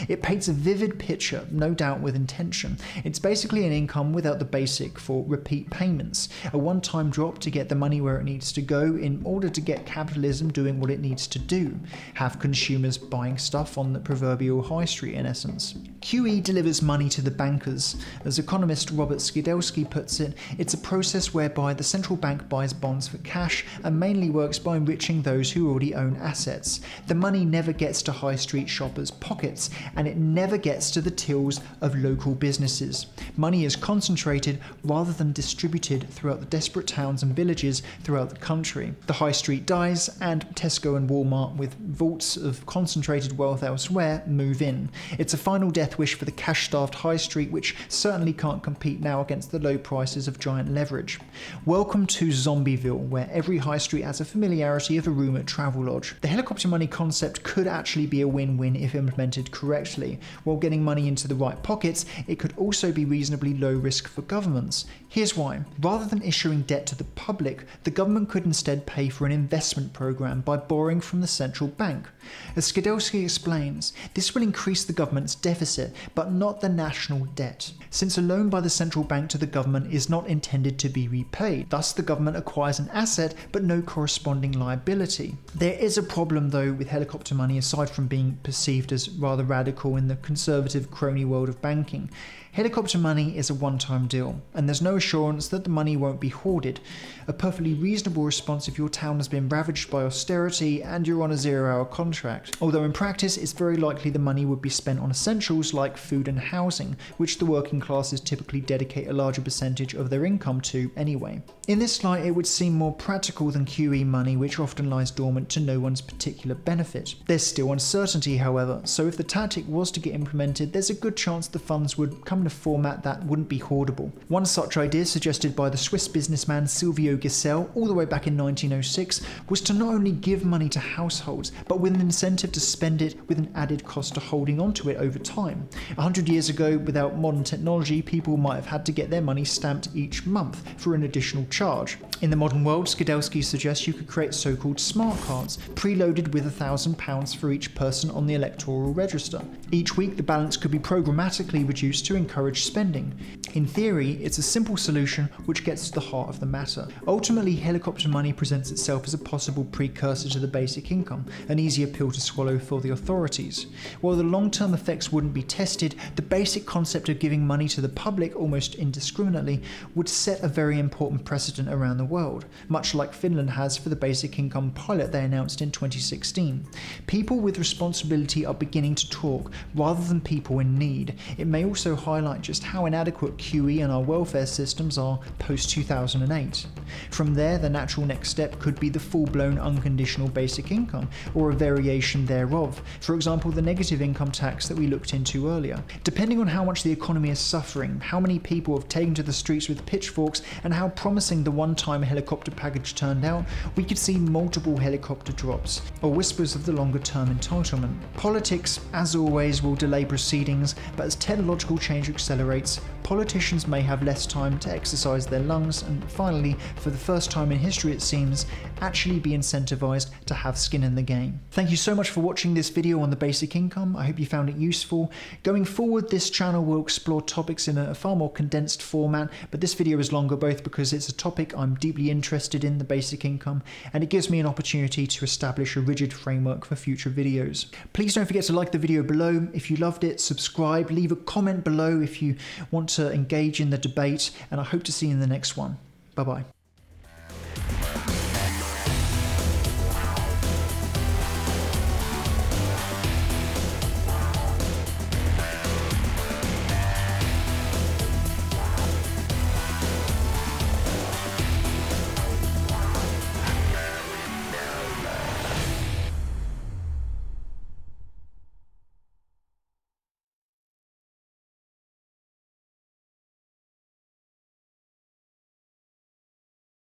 It paints a vivid picture, no doubt with intention. It's basically an income without the basic for repeat payments, a one-time drop to get the money where it needs to go in order to get capitalism doing what it needs to do, have consumers buying stuff on the proverbial high street in essence. QE delivers money to the bankers. As economist Robert Skidelsky puts it, it's a process whereby the central bank buys bonds for cash and mainly works by enriching those who already own assets. The money never gets to high street shoppers' pockets, and it never gets to the tills of local businesses. Money is concentrated rather than distributed throughout the desperate towns and villages throughout the country. The high street dies, and Tesco and Walmart, with vaults of concentrated wealth elsewhere, move in. It's a final death wish for the cash-starved high street, which certainly can't compete now against the low prices of giant leverage. Welcome to Zombieville, where every high street has a familiarity of a room at Travelodge. The helicopter money concept could actually be a win-win if implemented correctly. While getting money into the right pockets, it could also be reasonably low risk for governments. Here's why. Rather than issuing debt to the public, the government could instead pay for an investment program by borrowing from the central bank. As Skidelsky explains, this will increase the government's deficit, but not the national debt, since a loan by the central bank to the government is not intended to be repaid. Thus, the government acquires an asset, but no corresponding liability. There is a problem, though, with helicopter money, aside from being perceived as rather radical in the conservative crony world of banking. Helicopter money is a one-time deal, and there's no assurance that the money won't be hoarded. A perfectly reasonable response if your town has been ravaged by austerity and you're on a 0-hour contract. Although in practice, it's very likely the money would be spent on essentials like food and housing, which the working classes typically dedicate a larger percentage of their income to anyway. In this light, it would seem more practical than QE money, which often lies dormant to no one's particular benefit. There's still uncertainty, however, so if the tactic was to get implemented, there's a good chance the funds would come in a format that wouldn't be hoardable. One such idea, suggested by the Swiss businessman Silvio Gesell all the way back in 1906, was to not only give money to households, but with an incentive to spend it with an added cost to holding onto it over time. 100 years ago, without modern technology, people might have had to get their money stamped each month for an additional charge. In the modern world, Skidelsky suggests you could create so-called smart cards, preloaded with £1,000 for each person on the electoral register. Each week, the balance could be programmatically reduced to encourage spending. In theory, it's a simple solution which gets to the heart of the matter. Ultimately, helicopter money presents itself as a possible precursor to the basic income, an easier pill to swallow for the authorities. While the long-term effects wouldn't be tested, the basic concept of giving money to the public almost indiscriminately would set a very important precedent around the world, much like Finland has for the basic income pilot they announced in 2016. People with responsibility are beginning to talk rather than people in need. It may also highlight just how inadequate QE and our welfare systems are post-2008. From there, the natural next step could be the full-blown unconditional basic income, or a variation thereof, for example the negative income tax that we looked into earlier. Depending on how much the economy is suffering, how many people have taken to the streets with pitchforks, and how promising the one-time helicopter package turned out, we could see multiple helicopter drops, or whispers of the longer-term entitlement. Politics, as always, will delay proceedings, but as technological change accelerates, politicians may have less time to exercise their lungs and finally, for the first time in history it seems, actually be incentivized to have skin in the game. Thank you so much for watching this video on the basic income. I hope you found it useful. Going forward, this channel will explore topics in a far more condensed format, but this video is longer both because it's a topic I'm deeply interested in, the basic income, and it gives me an opportunity to establish a rigid framework for future videos. Please don't forget to like the video below if you loved it, subscribe, leave a comment below if you want to engage in the debate, and I hope to see you in the next one. Bye bye.